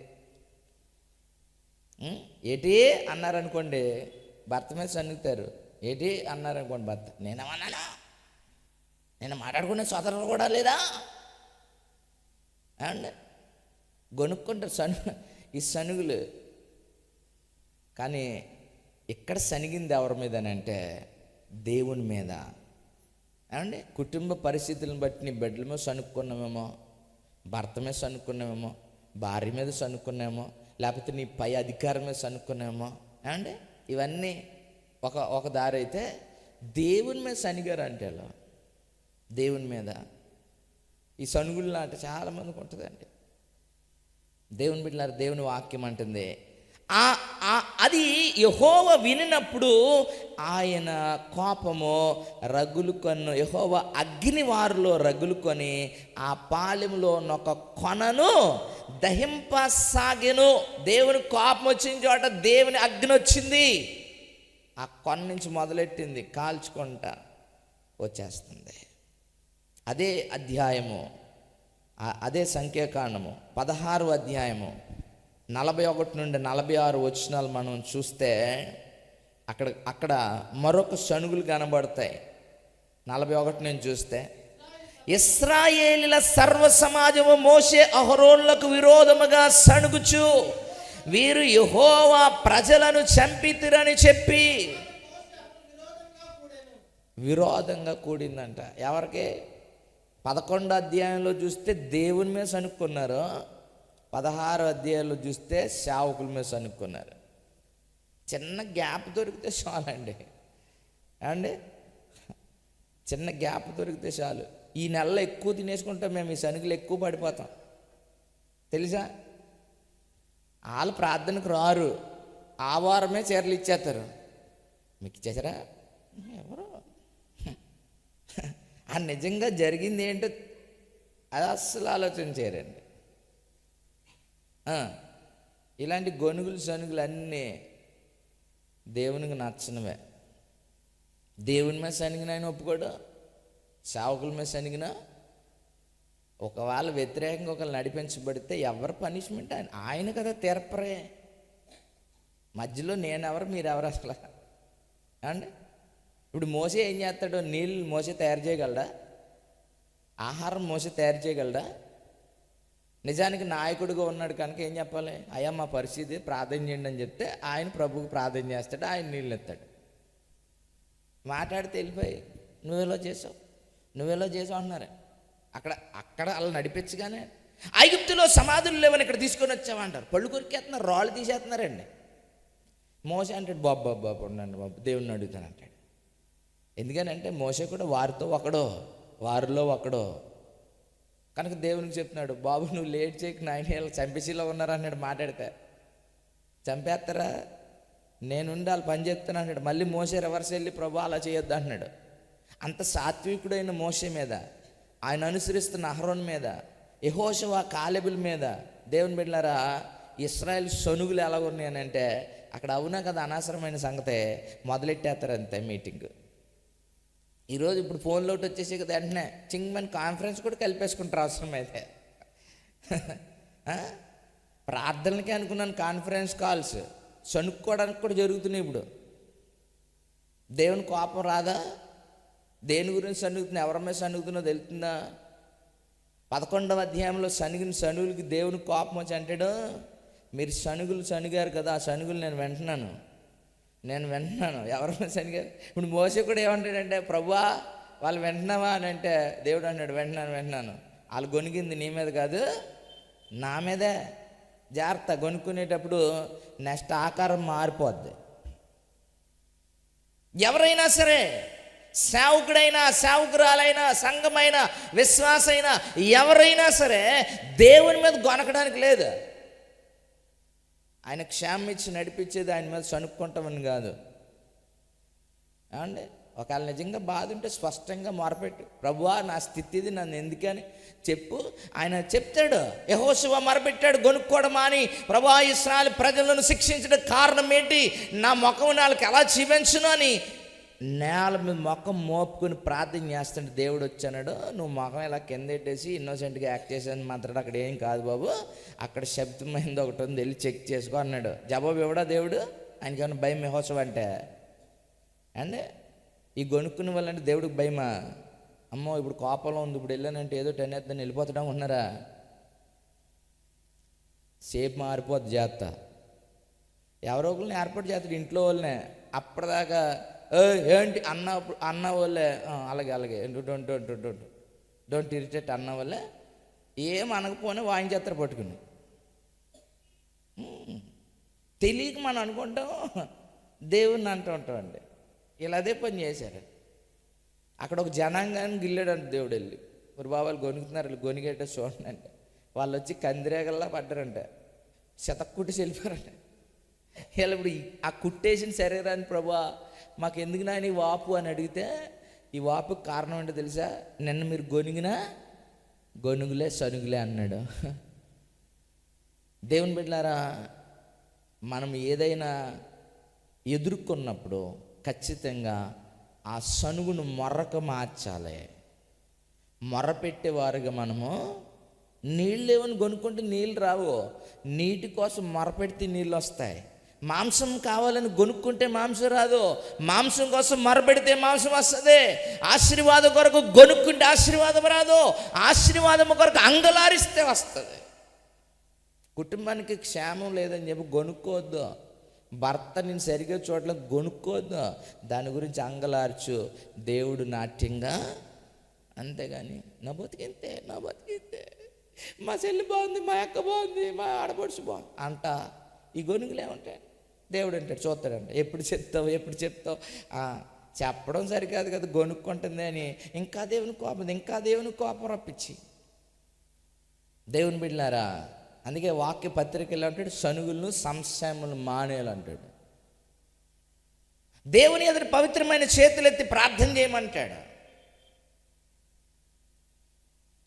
ఏటి అన్నారనుకోండి భర్త మీద సన్నుతారు. ఏటి అన్నారనుకోండి భర్త, నేనేమన్నానా, నేను మాట్లాడుకునే సోదరులు కూడా లేదా అండి, గొనుక్కుంటారు ఈ సనుగులు. కానీ ఇక్కడ సనిగింది ఎవరి మీద అంటే దేవుని మీద. ఏమండి, కుటుంబ పరిస్థితులను బట్టి నీ బిడ్డల మీద సనుక్కున్నామేమో, భర్త మీద సనుక్కున్నామేమో, భార్య మీద సనుక్కున్నామో, లేకపోతే నీ పై అధికారం మీద సనుక్కున్నామో. ఏమండి, ఇవన్నీ ఒక దారి అయితే దేవుని మీద సనిగారు అంటే అలా దేవుని మీద ఈ సనుగులు అంటే చాలామందికి ఉంటుందండి. దేవుని బిడ్డలారా, దేవుని వాక్యం అంటుంది అది యెహోవా వినినప్పుడు ఆయన కోపము రగులుకొను. యెహోవా అగ్ని వారిలో రగులుకొని ఆ పాలెంలో ఒక కొనను దహింపసాగెను. దేవుని కోపం వచ్చిన చోట దేవుని అగ్ని వచ్చింది. ఆ కొన నుంచి మొదలెట్టింది, కాల్చుకుంటా వచ్చేస్తుంది. అదే అధ్యాయము, అదే సంఖ్యాకాండము 16వ అధ్యాయము 41 నుండి 46 వచనాలు మనం చూస్తే అక్కడ మరొక సణుగులు కనబడతాయి. 41 నుంచి చూస్తే, ఇశ్రాయేలీల సర్వ సమాజము మోషే అహరోనులకు విరోధముగా సణుగుచు వీరు యెహోవా ప్రజలను చంపితిరని చెప్పి విరోధంగా కూడిందంట. ఎవరికి? 11వ అధ్యాయంలో చూస్తే దేవుని మీద సనుక్కున్నారు, 16వ అధ్యాయంలో చూస్తే సేవకుల మీద సనుక్కున్నారు. చిన్న గ్యాప్ దొరికితే చాలండి. అండి, చిన్న గ్యాప్ దొరికితే చాలు. ఈ నెలలో ఎక్కువ తినేసుకుంటాం మేము, ఈ సనుగులు ఎక్కువ పడిపోతాం తెలుసా. వాళ్ళు ప్రార్థనకు రారు, ఆ వారమే చీరలు ఇచ్చేస్తారు. మీకు ఇచ్చేసారా? ఎవరు నిజంగా జరిగింది ఏంటో అది అస్సలు ఆలోచన చేయరండి. ఇలాంటి గొనుగులు సనుగులు అన్నీ దేవునికి నచ్చనివే. దేవుని మీద సనిగిన ఆయన ఒప్పుకోడు, సేవకుల మీద సనిగిన. ఒకవేళ వ్యతిరేకంగా ఒకళ్ళు నడిపించబడితే ఎవరు పనిష్మెంట్? ఆయన కదా తీర్పరే. మధ్యలో నేనెవరు మీరెవరు అసలు అండి? ఇప్పుడు మోసే ఏం చేస్తాడు? నీళ్ళు మోసే తయారు చేయగలడా? ఆహారం మోసే తయారు చేయగలడా? నిజానికి నాయకుడిగా ఉన్నాడు కనుక ఏం చెప్పాలి? అయ్యా మా పరిస్థితి ప్రార్థన చేయండి అని చెప్తే ఆయన ప్రభువుకు ప్రార్థన చేస్తాడు, ఆయన నీళ్ళు ఎత్తాడు. మాట్లాడితే వెళ్ళిపోయి నువ్వెలా చేసావు అంటున్నారు. అక్కడ అలా నడిపించగానే ఐగుప్తులో సమాధులు లేవని ఇక్కడ తీసుకొని వచ్చామంటారు. పళ్ళు కొరికేస్తున్నారు, రాళ్ళు తీసేస్తున్నారండి. మోసే అంటాడు బాబు ఉండండి బాబు, దేవుణ్ణి అడుగుతాను అంటాడు. ఎందుకనంటే మోసే కూడా వారిలో ఒకడో కనుక దేవునికి చెప్తున్నాడు, బాబు నువ్వు లేట్ చేయకు, నాయన చంపేసిలో ఉన్నారు అన్నాడు. మాట్లాడితే చంపేస్తారా, నేనుండి వాళ్ళు పని చెప్తాను అన్నాడు. మళ్ళీ మోసే రివర్స్ వెళ్ళి ప్రభు అలా చేయొద్దు అంటున్నాడు. అంత సాత్వికుడైన మోసే మీద, ఆయన అనుసరిస్తున్న అహరోన్ మీద, యెహోషువ కాలెబుల మీద, దేవుని బిడ్డలారా ఇశ్రాయేల్ సనుగులు ఎలా ఉన్నాయి అని అంటే అక్కడ అవునా కదా అనవసరమైన సంగతే మొదలెట్టేస్తారు అంతే మీటింగ్. ఈరోజు ఇప్పుడు ఫోన్లో వచ్చేసి కదా వెంటనే చింగ్మన్ కాన్ఫరెన్స్ కూడా కలిపేసుకుంటారు అవసరమైతే. ప్రార్థనలకే అనుకున్నాను కాన్ఫరెన్స్ కాల్స్, సనుక్కోవడానికి కూడా జరుగుతున్నాయి ఇప్పుడు. దేవుని కోపం రాదా? దేని గురించి సనుగుతున్నా, ఎవరి మీద సనుగుతున్నా తెలుస్తుందా? 11వ అధ్యాయంలో సనుగిన సనుగులకి దేవుని కోపం వచ్చి అంటాడు, మీరు సనుగారు కదా, ఆ సనుగులు నేను వింటున్నాను. ఎవరి మీద సనిగారు? ఇప్పుడు మోసే కూడా ఏమంటాడంటే, ప్రభువా వాళ్ళు వింటున్నావా అని అంటే దేవుడు అన్నాడు, వింటున్నాను. వాళ్ళు గొనిగింది నీ మీద కాదు నా మీదే. జాగ్రత్త, గొనుక్కునేటప్పుడు నెక్స్ట్ ఆకారం మారిపోద్ది. ఎవరైనా సరే, సేవకుడైనా సేవకురాలైనా సంఘమైనా విశ్వాసైనా ఎవరైనా సరే దేవుని మీద గొనకడానికి లేదు. ఆయన క్షేమం ఇచ్చి నడిపించేది ఆయన మీద సనుక్కుంటామని కాదు. ఏమండి, ఒకవేళ నిజంగా బాధ ఉంటే స్పష్టంగా మొరపెట్టు, ప్రభువా నా స్థితి ఇది, నన్ను ఎందుకని చెప్పు. ఆయన చెప్తాడు. యెహోషువ మొరపెట్టాడు, గొనుక్కోవడం అని, ప్రభువా ఇశ్రాయేలు ప్రజలను శిక్షించడం కారణం ఏంటి? నా ముఖం వాళ్ళకి ఎలా చూపించును అని నేల మీద ముఖం మోపుకొని ప్రార్థన చేస్తుంటే దేవుడు వచ్చాడు, నువ్వు ముఖం ఇలా కింద పెట్టేసి ఇన్నోసెంట్గా యాక్ట్ చేసాను మాత్రం అక్కడ ఏం కాదు బాబు, అక్కడ శబ్దమైంది ఒకటి ఉంది, వెళ్ళి చెక్ చేసుకో అన్నాడు. జవాబు ఇవ్వడా దేవుడు? ఆయనకి ఏమన్నా భయం యెహోషువ అంటే? అండి ఈ గొనుక్కుని వాళ్ళంటే దేవుడికి భయమా? అమ్మో ఇప్పుడు కోపంలో ఉంది, ఇప్పుడు వెళ్ళానంటే ఏదో టెన్ వెళ్ళిపోతాడా ఉన్నారా? సేపు మారిపోద్ది జాగ్రత్త. ఎవరో ఒకరిని ఏర్పాటు చేస్తాడు ఇంట్లో వాళ్ళనే. అప్పటిదాకా ఏంటి అన్న వాళ్ళే అలాగే డోంట్ ఇరిటేట్ అన్న వాళ్ళే ఏం అనకపోయినా వాయించేస్తారు పట్టుకుని. తెలియక మనం అనుకుంటాం దేవుణ్ణి అంటూ ఉంటామండి. ఇలా అదే పని చేశారు. అక్కడ ఒక జనాంగాన్ని గిల్లాడంట దేవుడు వెళ్ళి, మరి బాబాలు గొనుకుతున్నారు, వాళ్ళు గొనిగేట చూడండి అంటే వాళ్ళు వచ్చి కందిరేగల్లా పడ్డారంట, శతక్కుట్టి వెళ్ళిపోయారంట. ఇలా ఇప్పుడు ఆ కుట్టేసిన శరీరాన్ని ప్రభువా మాకు ఎందుకు నాని వాపు అని అడిగితే, ఈ వాపుకి కారణం ఏంటో తెలుసా? నిన్న మీరు గొనుగులే సనుగులే అన్నాడు. దేవుని బిడ్డలారా, మనం ఏదైనా ఎదుర్కొన్నప్పుడు ఖచ్చితంగా ఆ సనుగును మొర్రకు మార్చాలి. మొర్ర పెట్టేవారుగా మనము నీళ్ళు ఏమని కొనుక్కుంటే నీళ్ళు రావు, నీటి కోసం మొరపెడితే నీళ్ళు వస్తాయి. మాంసం కావాలని గొనుక్కుంటే మాంసం రాదు, మాంసం కోసం మొరపెడితే మాంసం వస్తుంది. ఆశీర్వాదం కొరకు గొనుక్కుంటే ఆశీర్వాదం రాదు, ఆశీర్వాదం కొరకు అంగలారిస్తే వస్తుంది. కుటుంబానికి క్షేమం లేదని చెప్పి గొనుక్కోవద్దు. భర్త నేను సరిగ్గా చోట్ల గొనుక్కోవద్దు, దాని గురించి అంగలార్చు. దేవుడు నాట్యంగా, అంతేగాని నా బతికింతే మా చెల్లి బాగుంది, మా అక్క బాగుంది, మా ఆడపడుచు బాగుంది అంట. ఈ గొనుగులు ఏమంటాయి? దేవుడు అంటాడు, చూస్తాడంట. ఎప్పుడు చెప్తావు చెప్పడం సరికాదు కదా, గొనుక్కుంటుంది అని ఇంకా దేవుని కోపం రప్పించి. దేవుని బిడ్డలారా, అందుకే వాక్య పత్రికలు అంటాడు సనుగులను సంశయములు మానేలు అంటాడు. దేవుని ఎదురు పవిత్రమైన చేతులెత్తి ప్రార్థన చేయమంటాడు.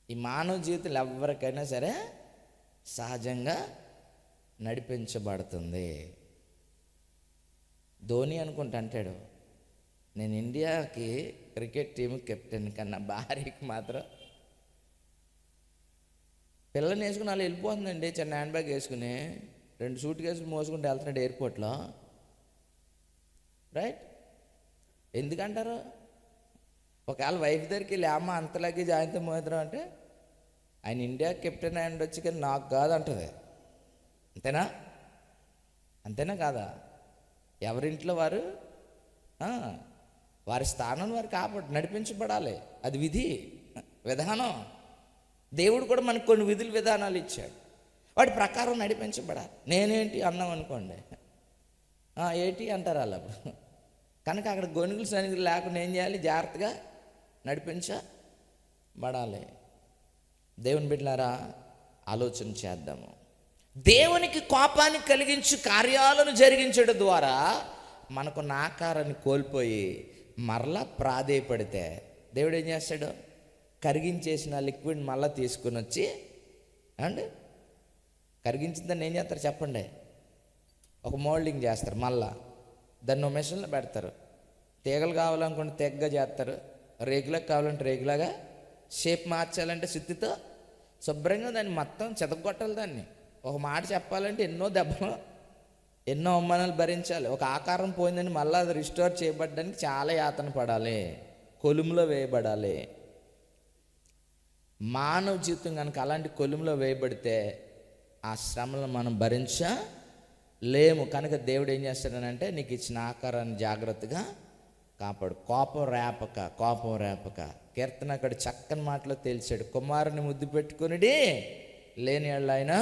ఈ మానవ జీవితంలో ఎవరికైనా సరే సహజంగా నడిపించబడుతుంది. ధోని అనుకుంటా అంటాడు, నేను ఇండియాకి క్రికెట్ టీం కెప్టెన్, కన్నా భార్యకి మాత్రం పిల్లని వేసుకుని అలా వెళ్ళిపోతుందండి. చిన్న హ్యాండ్ బ్యాగ్ వేసుకుని 2 సూట్ కేసులు మోసుకుంటూ వెళ్తున్నాడు ఎయిర్పోర్ట్లో. రైట్? ఎందుకంటారు? ఒకవేళ వైఫ్ దగ్గరికి వెళ్ళి అమ్మ అంతలాగే జాయింతం మోద్రం అంటే, ఆయన ఇండియా కెప్టెన్ అయ్యి వచ్చి కానీ నాకు కాదు అంటది. అంతేనా? అంతేనా కాదా? ఎవరింట్లో వారు వారి స్థానం వారు కాబట్టి నడిపించబడాలి. అది విధి విధానం. దేవుడు కూడా మనకు కొన్ని విధులు విధానాలు ఇచ్చాడు, వాటి ప్రకారం నడిపించబడాలి. నేనేంటి అన్నాం అనుకోండి, ఏంటి అంటారు అలా. కనుక అక్కడ గొనుగులు సనుగులు లేకుండా ఏం చేయాలి? జాగ్రత్తగా నడిపించబడాలి. దేవుని బిడ్డలారా, ఆలోచన చేద్దాము. దేవునికి కోపాన్ని కలిగించి కార్యాలను జరిగించడం ద్వారా మనకున్న ఆకారాన్ని కోల్పోయి మరలా ప్రాధేయపడితే దేవుడు ఏం చేస్తాడు? కరిగించేసిన లిక్విడ్ మళ్ళీ తీసుకుని వచ్చి అండ్ కరిగించిందని ఏం చేస్తారు చెప్పండి? ఒక మోల్డింగ్ చేస్తారు, మళ్ళా దాన్ని మెషిన్లో పెడతారు. తీగలు కావాలనుకుంటే తెగ్గగా చేస్తారు, రేకులకు కావాలంటే రేకులాగా, షేప్ మార్చాలంటే సుత్తితో శుభ్రంగా దాన్ని మొత్తం చెదగొట్టాలి. దాన్ని ఒక మాట చెప్పాలంటే ఎన్నో దెబ్బలు, ఎన్నో అవమానాలు భరించాలి. ఒక ఆకారం పోయిందని మళ్ళీ అది రిస్టోర్ చేయబడడానికి చాలా యాతన పడాలి, కొలుములో వేయబడాలి. మానవ జీవితం కనుక అలాంటి కొలుములో వేయబడితే ఆ శ్రమలను మనం భరించలేము. కనుక దేవుడు ఏం చేస్తాడనంటే, నీకు ఇచ్చిన ఆకారాన్ని జాగ్రత్తగా కాపాడు. కోపం రేపక. కీర్తన అక్కడ చక్కని మాటలో తేల్చాడు, కుమారుని ముద్దు పెట్టుకునిడి లేని వాళ్ళు ఆయన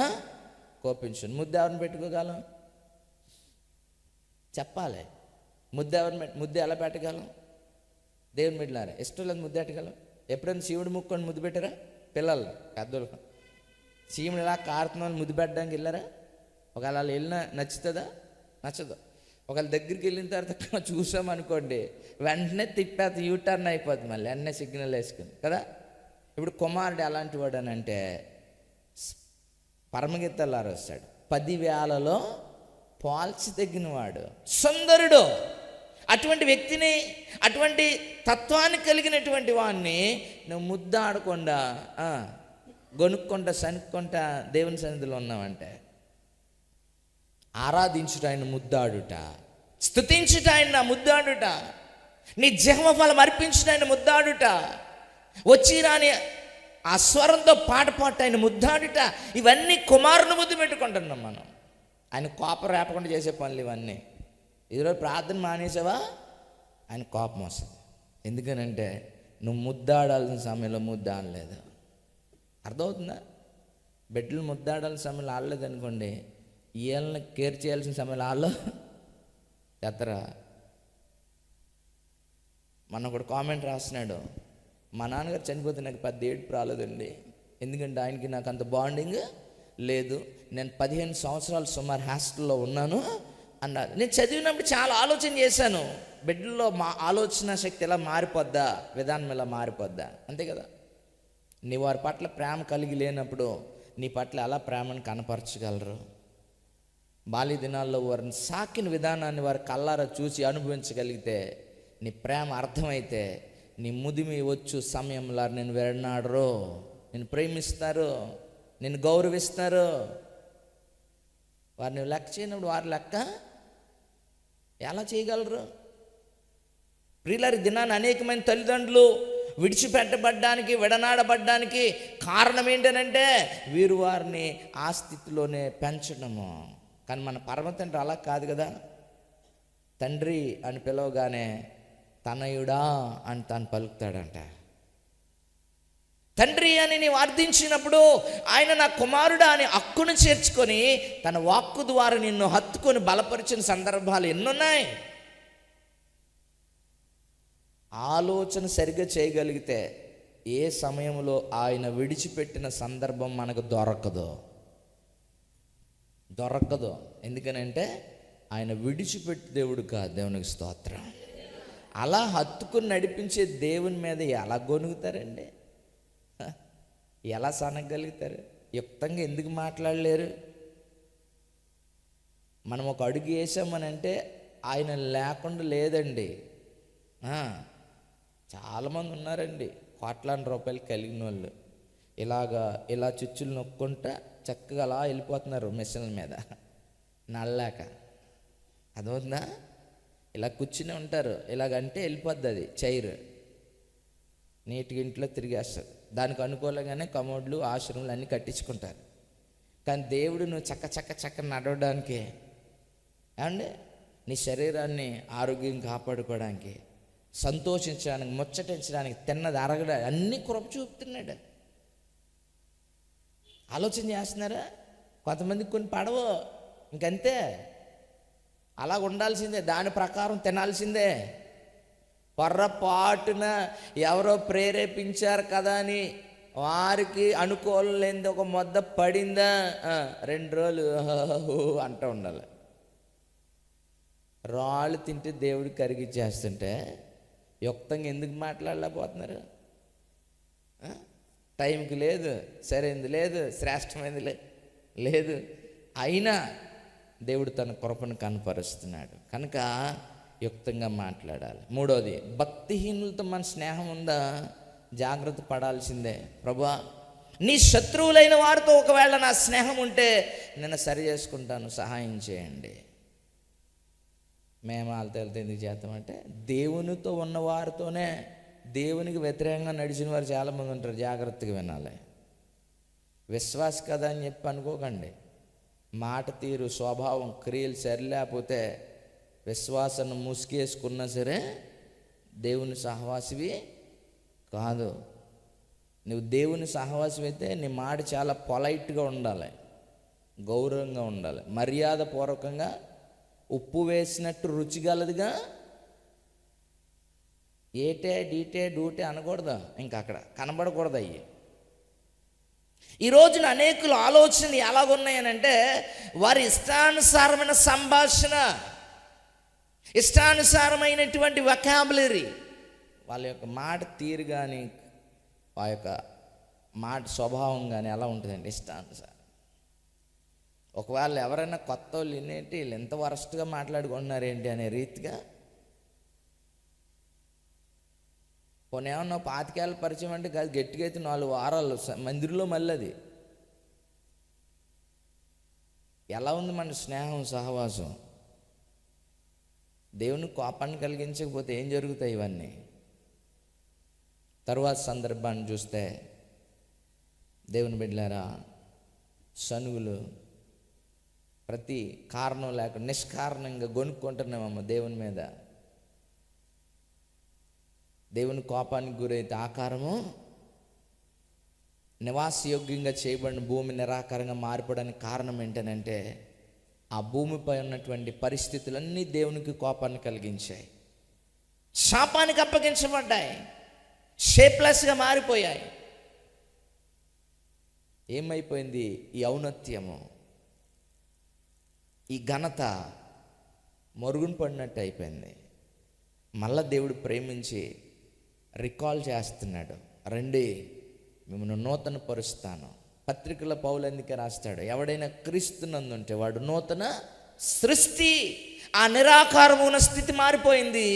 కోపించు. ముద్దు ఎవరిని పెట్టుకోగలం? చెప్పాలి. ముద్దు ఎలా పెట్టగలం? దేవుని బిడ్డలారా, ఇష్టం లేదు ముద్దు పెట్టగలం. ఎప్పుడైనా శివుడు ముక్కొని ముద్దు పెట్టారా? పిల్లలు పెద్దలు శివుడు ఇలా కారుతున్నాను ముద్దు పెట్టడానికి వెళ్ళారా? ఒకవేళ వాళ్ళు వెళ్ళినా నచ్చుతుందా? నచ్చదు. ఒకవేళ దగ్గరికి వెళ్ళిన తర్వాత చూసామనుకోండి, వెంటనే తిప్పేత యూటర్న్ అయిపోతుంది, మళ్ళీ అన్నీ సిగ్నల్ వేసుకుని కదా. ఇప్పుడు కుమారుడు ఎలాంటి వాడు అని అంటే, పరమగీతాలు వస్తాడు, 10,000లో పోల్చి తగ్గినవాడు, సుందరుడు. అటువంటి వ్యక్తిని, అటువంటి తత్వాన్ని కలిగినటువంటి వాడిని నువ్వు ముద్దాడకుండా గొనుక్కుంటా సనుక్కుంటా దేవుని సన్నిధిలో ఉన్నావంటే, ఆరాధించుట ఆయన ముద్దాడుట, స్తుతించుట ఆయన ముద్దాడుట, నీ జీవఫలం అర్పించుట ఆయన ముద్దాడుట, వచ్చి రాని ఆ స్వరంతో పాట ఆయన ముద్దాడుట, ఇవన్నీ కుమారుని ముద్దు పెట్టుకుంటున్నాం మనం. ఆయన కోపం రేపకుండా చేసే పనులు ఇవన్నీ. ఈరోజు ప్రార్థన మానేసావా, ఆయన కోపం వస్తుంది. ఎందుకనంటే నువ్వు ముద్దాడాల్సిన సమయంలో ముద్దాడలేదు. అర్థమవుతుందా? బిడ్డలు ముద్దాడాల్సిన సమయంలో ఆడలేదు అనుకోండి, వీళ్ళని కేర్ చేయాల్సిన సమయంలో వాళ్ళు ఎత్తరా. మన ఒకడు కామెంట్ రాస్తున్నాడు, మా నాన్నగారు చనిపోతే నాకు 10 ఏడుపు రాలేదండి, ఎందుకంటే ఆయనకి నాకు అంత బాండింగ్ లేదు, నేను 15 సంవత్సరాలు సుమారు హాస్టల్లో ఉన్నాను అన్నారు. నేను చదివినప్పుడు చాలా ఆలోచన చేశాను, బిడ్డల్లో మా ఆలోచన శక్తి ఎలా మారిపోద్దా, విధానం ఎలా మారిపోద్దా, అంతే కదా. నీ వారి పట్ల ప్రేమ కలిగి లేనప్పుడు నీ పట్ల ఎలా ప్రేమను కనపరచగలరు? బాల్య దినాల్లో వారిని సాకిన విధానాన్ని వారి కళ్ళారా చూసి అనుభవించగలిగితే, నీ ప్రేమ అర్థమైతే, నీ ముదిమి వచ్చు సమయంలో నేను వెన్నాడరు, నేను ప్రేమిస్తారు, నేను గౌరవిస్తారు. వారిని లెక్క చేయనప్పుడు వారి లెక్క ఎలా చేయగలరు? ప్రియులారి, దినాన్ని అనేకమైన తల్లిదండ్రులు విడిచిపెట్టబడ్డానికి, విడనాడబడ్డానికి కారణం ఏంటనంటే వీరు వారిని ఆ స్థితిలోనే పెంచడము. కానీ మన పరమ తండ్రి అలా కాదు కదా. తండ్రి అని పిలవగానే తనయుడా అని తాను పలుకుతాడంట. తండ్రి అని నీవు అర్థించినప్పుడు ఆయన నా కుమారుడా అని హక్కును చేర్చుకొని తన వాక్కు ద్వారా నిన్ను హత్తుకొని బలపరిచిన సందర్భాలు ఎన్నున్నాయి. ఆలోచన సరిగ్గా చేయగలిగితే ఏ సమయంలో ఆయన విడిచిపెట్టిన సందర్భం మనకు దొరకదు. ఎందుకనంటే ఆయన విడిచిపెట్టి దేవుడు కాదు. దేవునికి స్తోత్రం. అలా హత్తుకుని నడిపించే దేవుని మీద ఎలా గొనుగుతారండి? ఎలా సనగలుగుతారు? యుక్తంగా ఎందుకు మాట్లాడలేరు? మనం ఒక అడుగు వేసామని అంటే ఆయన లేకుండా లేదండి. చాలామంది ఉన్నారండి కోట్లాది రూపాయలు కలిగిన వాళ్ళు, ఇలా చుచ్చులు నొక్కుంటా చక్కగా అలా వెళ్ళిపోతున్నారు మిషన్ల మీద నల్లాక. అదవుతుందా? ఇలా కూర్చుని ఉంటారు, ఇలాగంటే వెళ్ళిపోద్ది అది చైర్, నీట్గా ఇంట్లో తిరిగేస్తారు. దానికి అనుకూలంగానే కమోడ్లు ఆశ్రమాలు అన్నీ కట్టించుకుంటారు. కానీ దేవుడు నువ్వు చక్క నడవడానికి, ఏమండి నీ శరీరాన్ని ఆరోగ్యం కాపాడుకోవడానికి, సంతోషించడానికి, ముచ్చటించడానికి, తిన్నది అరగడానికి అన్నీ కృప చూపుతున్నాడు. ఆలోచన చేస్తున్నారా? కొంతమందికి కొన్ని పడవు, ఇంకంతే, అలా ఉండాల్సిందే, దాని ప్రకారం తినాల్సిందే. పొర్రపాటున ఎవరో ప్రేరేపించారు కదా అని వారికి అనుకూలం లేనిది ఒక మొద్ద పడిందా 2 రోజులు అంటూ ఉండాలి. రాళ్ళు తింటే దేవుడు కరిగిచ్చేస్తుంటే యుక్తంగా ఎందుకు మాట్లాడలేకపోతున్నారు? టైంకి లేదు, సరైనది లేదు, శ్రేష్టమైనది లేదు, అయినా దేవుడు తన కృపను కనపరుస్తున్నాడు. కనుక యుక్తంగా మాట్లాడాలి. 3వది, భక్తిహీనులతో మన స్నేహం ఉందా? జాగ్రత్త పడాల్సిందే. ప్రభువా, నీ శత్రువులైన వారితో ఒకవేళ నా స్నేహం ఉంటే నేను సరి చేసుకుంటాను, సహాయం చేయండి. మేము వాళ్ళతో ఎందుకు చేస్తామంటే దేవునితో ఉన్నవారితోనే. దేవునికి వ్యతిరేకంగా నడిచిన వారు చాలామంది ఉంటారు, జాగ్రత్తగా వినాలి. విశ్వాస కదా అని చెప్పి అనుకోకండి. మాట తీరు, స్వభావం, క్రియలు సరిలేకపోతే విశ్వాసాన్ని ముసుగేసుకున్నా సరే దేవుని సహవాసివి కాదు. నువ్వు దేవుని సహవాసం అయితే నీ మాట చాలా పొలైట్గా ఉండాలి, గౌరవంగా ఉండాలి, మర్యాదపూర్వకంగా, ఉప్పు వేసినట్టు రుచిగలదుగా. ఏటే డీటే డూటే అనకూడదు, ఇంకా అక్కడ కనబడకూడదు అయ్యి. ఈ రోజున అనేకుల ఆలోచనలు ఎలాగున్నాయనంటే వారి ఇష్టానుసారమైన సంభాషణ, ఇష్టానుసారమైనటువంటి వొకాబులరీ, వాళ్ళ యొక్క మాట తీరు కానీ వాళ్ళ యొక్క మాట స్వభావం కానీ ఎలా ఉంటుందండి ఇష్టానుసారం. ఒకవేళ ఎవరైనా కొత్త వాళ్ళు వినేంటి వీళ్ళు ఎంత వరస్ట్గా మాట్లాడుకుంటున్నారేంటి అనే రీతిగా, కొన్ని ఏమన్నా 25 ఏళ్ళ పరిచయం అంటే కాదు, గట్టిగా అయితే 4 వారాలు మందిరంలో మళ్ళీ అది. ఎలా ఉంది మన స్నేహం, సహవాసం? దేవుని కోపాన్ని కలిగించకపోతే ఏం జరుగుతాయి ఇవన్నీ? తరువాత సందర్భాన్ని చూస్తే దేవుని బిడ్డలారా, సనుగులు, ప్రతి కారణం లేక నిష్కారణంగా గొనుక్కుంటున్నామమ్మ దేవుని మీద. దేవుని కోపానికి గురైతే ఆకారము నివాసయోగ్యంగా చేయబడిన భూమి నిరాకారంగా మారిపోవడానికి కారణం ఏంటనంటే ఆ భూమిపై ఉన్నటువంటి పరిస్థితులన్నీ దేవునికి కోపాన్ని కలిగించాయి, శాపానికి అప్పగించబడ్డాయి, షేప్లెస్గా మారిపోయాయి. ఏమైపోయింది? ఈ ఔన్నత్యము, ఈ ఘనత మరుగున పడినట్టు అయిపోయింది. మళ్ళా దేవుడు ప్రేమించి రికాల్ చేస్తున్నాడు, రండి మిమ్మల్ని నూతన పరుస్తాను. పత్రికల పౌలు అందుకే రాస్తాడు, ఎవడైనా క్రీస్తునందుంటే వాడు నూతన సృష్టి. ఆ నిరాకారమున స్థితి మారిపోయింది,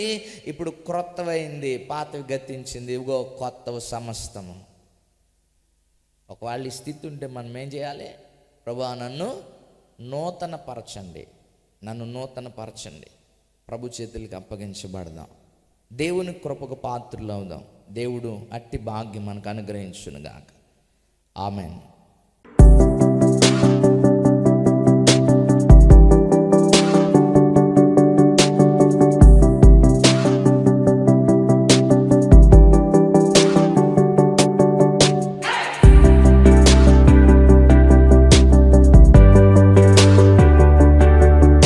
ఇప్పుడు క్రొత్తవైంది, పాతవి గతించింది, ఇదిగో కొత్తవి సమస్తము. ఒకవేళ ఈ స్థితి ఉంటే మనం ఏం చేయాలి? ప్రభువా నన్ను నూతన పరచండి, నన్ను నూతన పరచండి. ప్రభు చేతులకి అప్పగించబడదాం, దేవుని కృపకు పాత్రలు అవుదాం. దేవుడు అట్టి భాగ్యం మనకు అనుగ్రహించును గాక. ఆమేన్.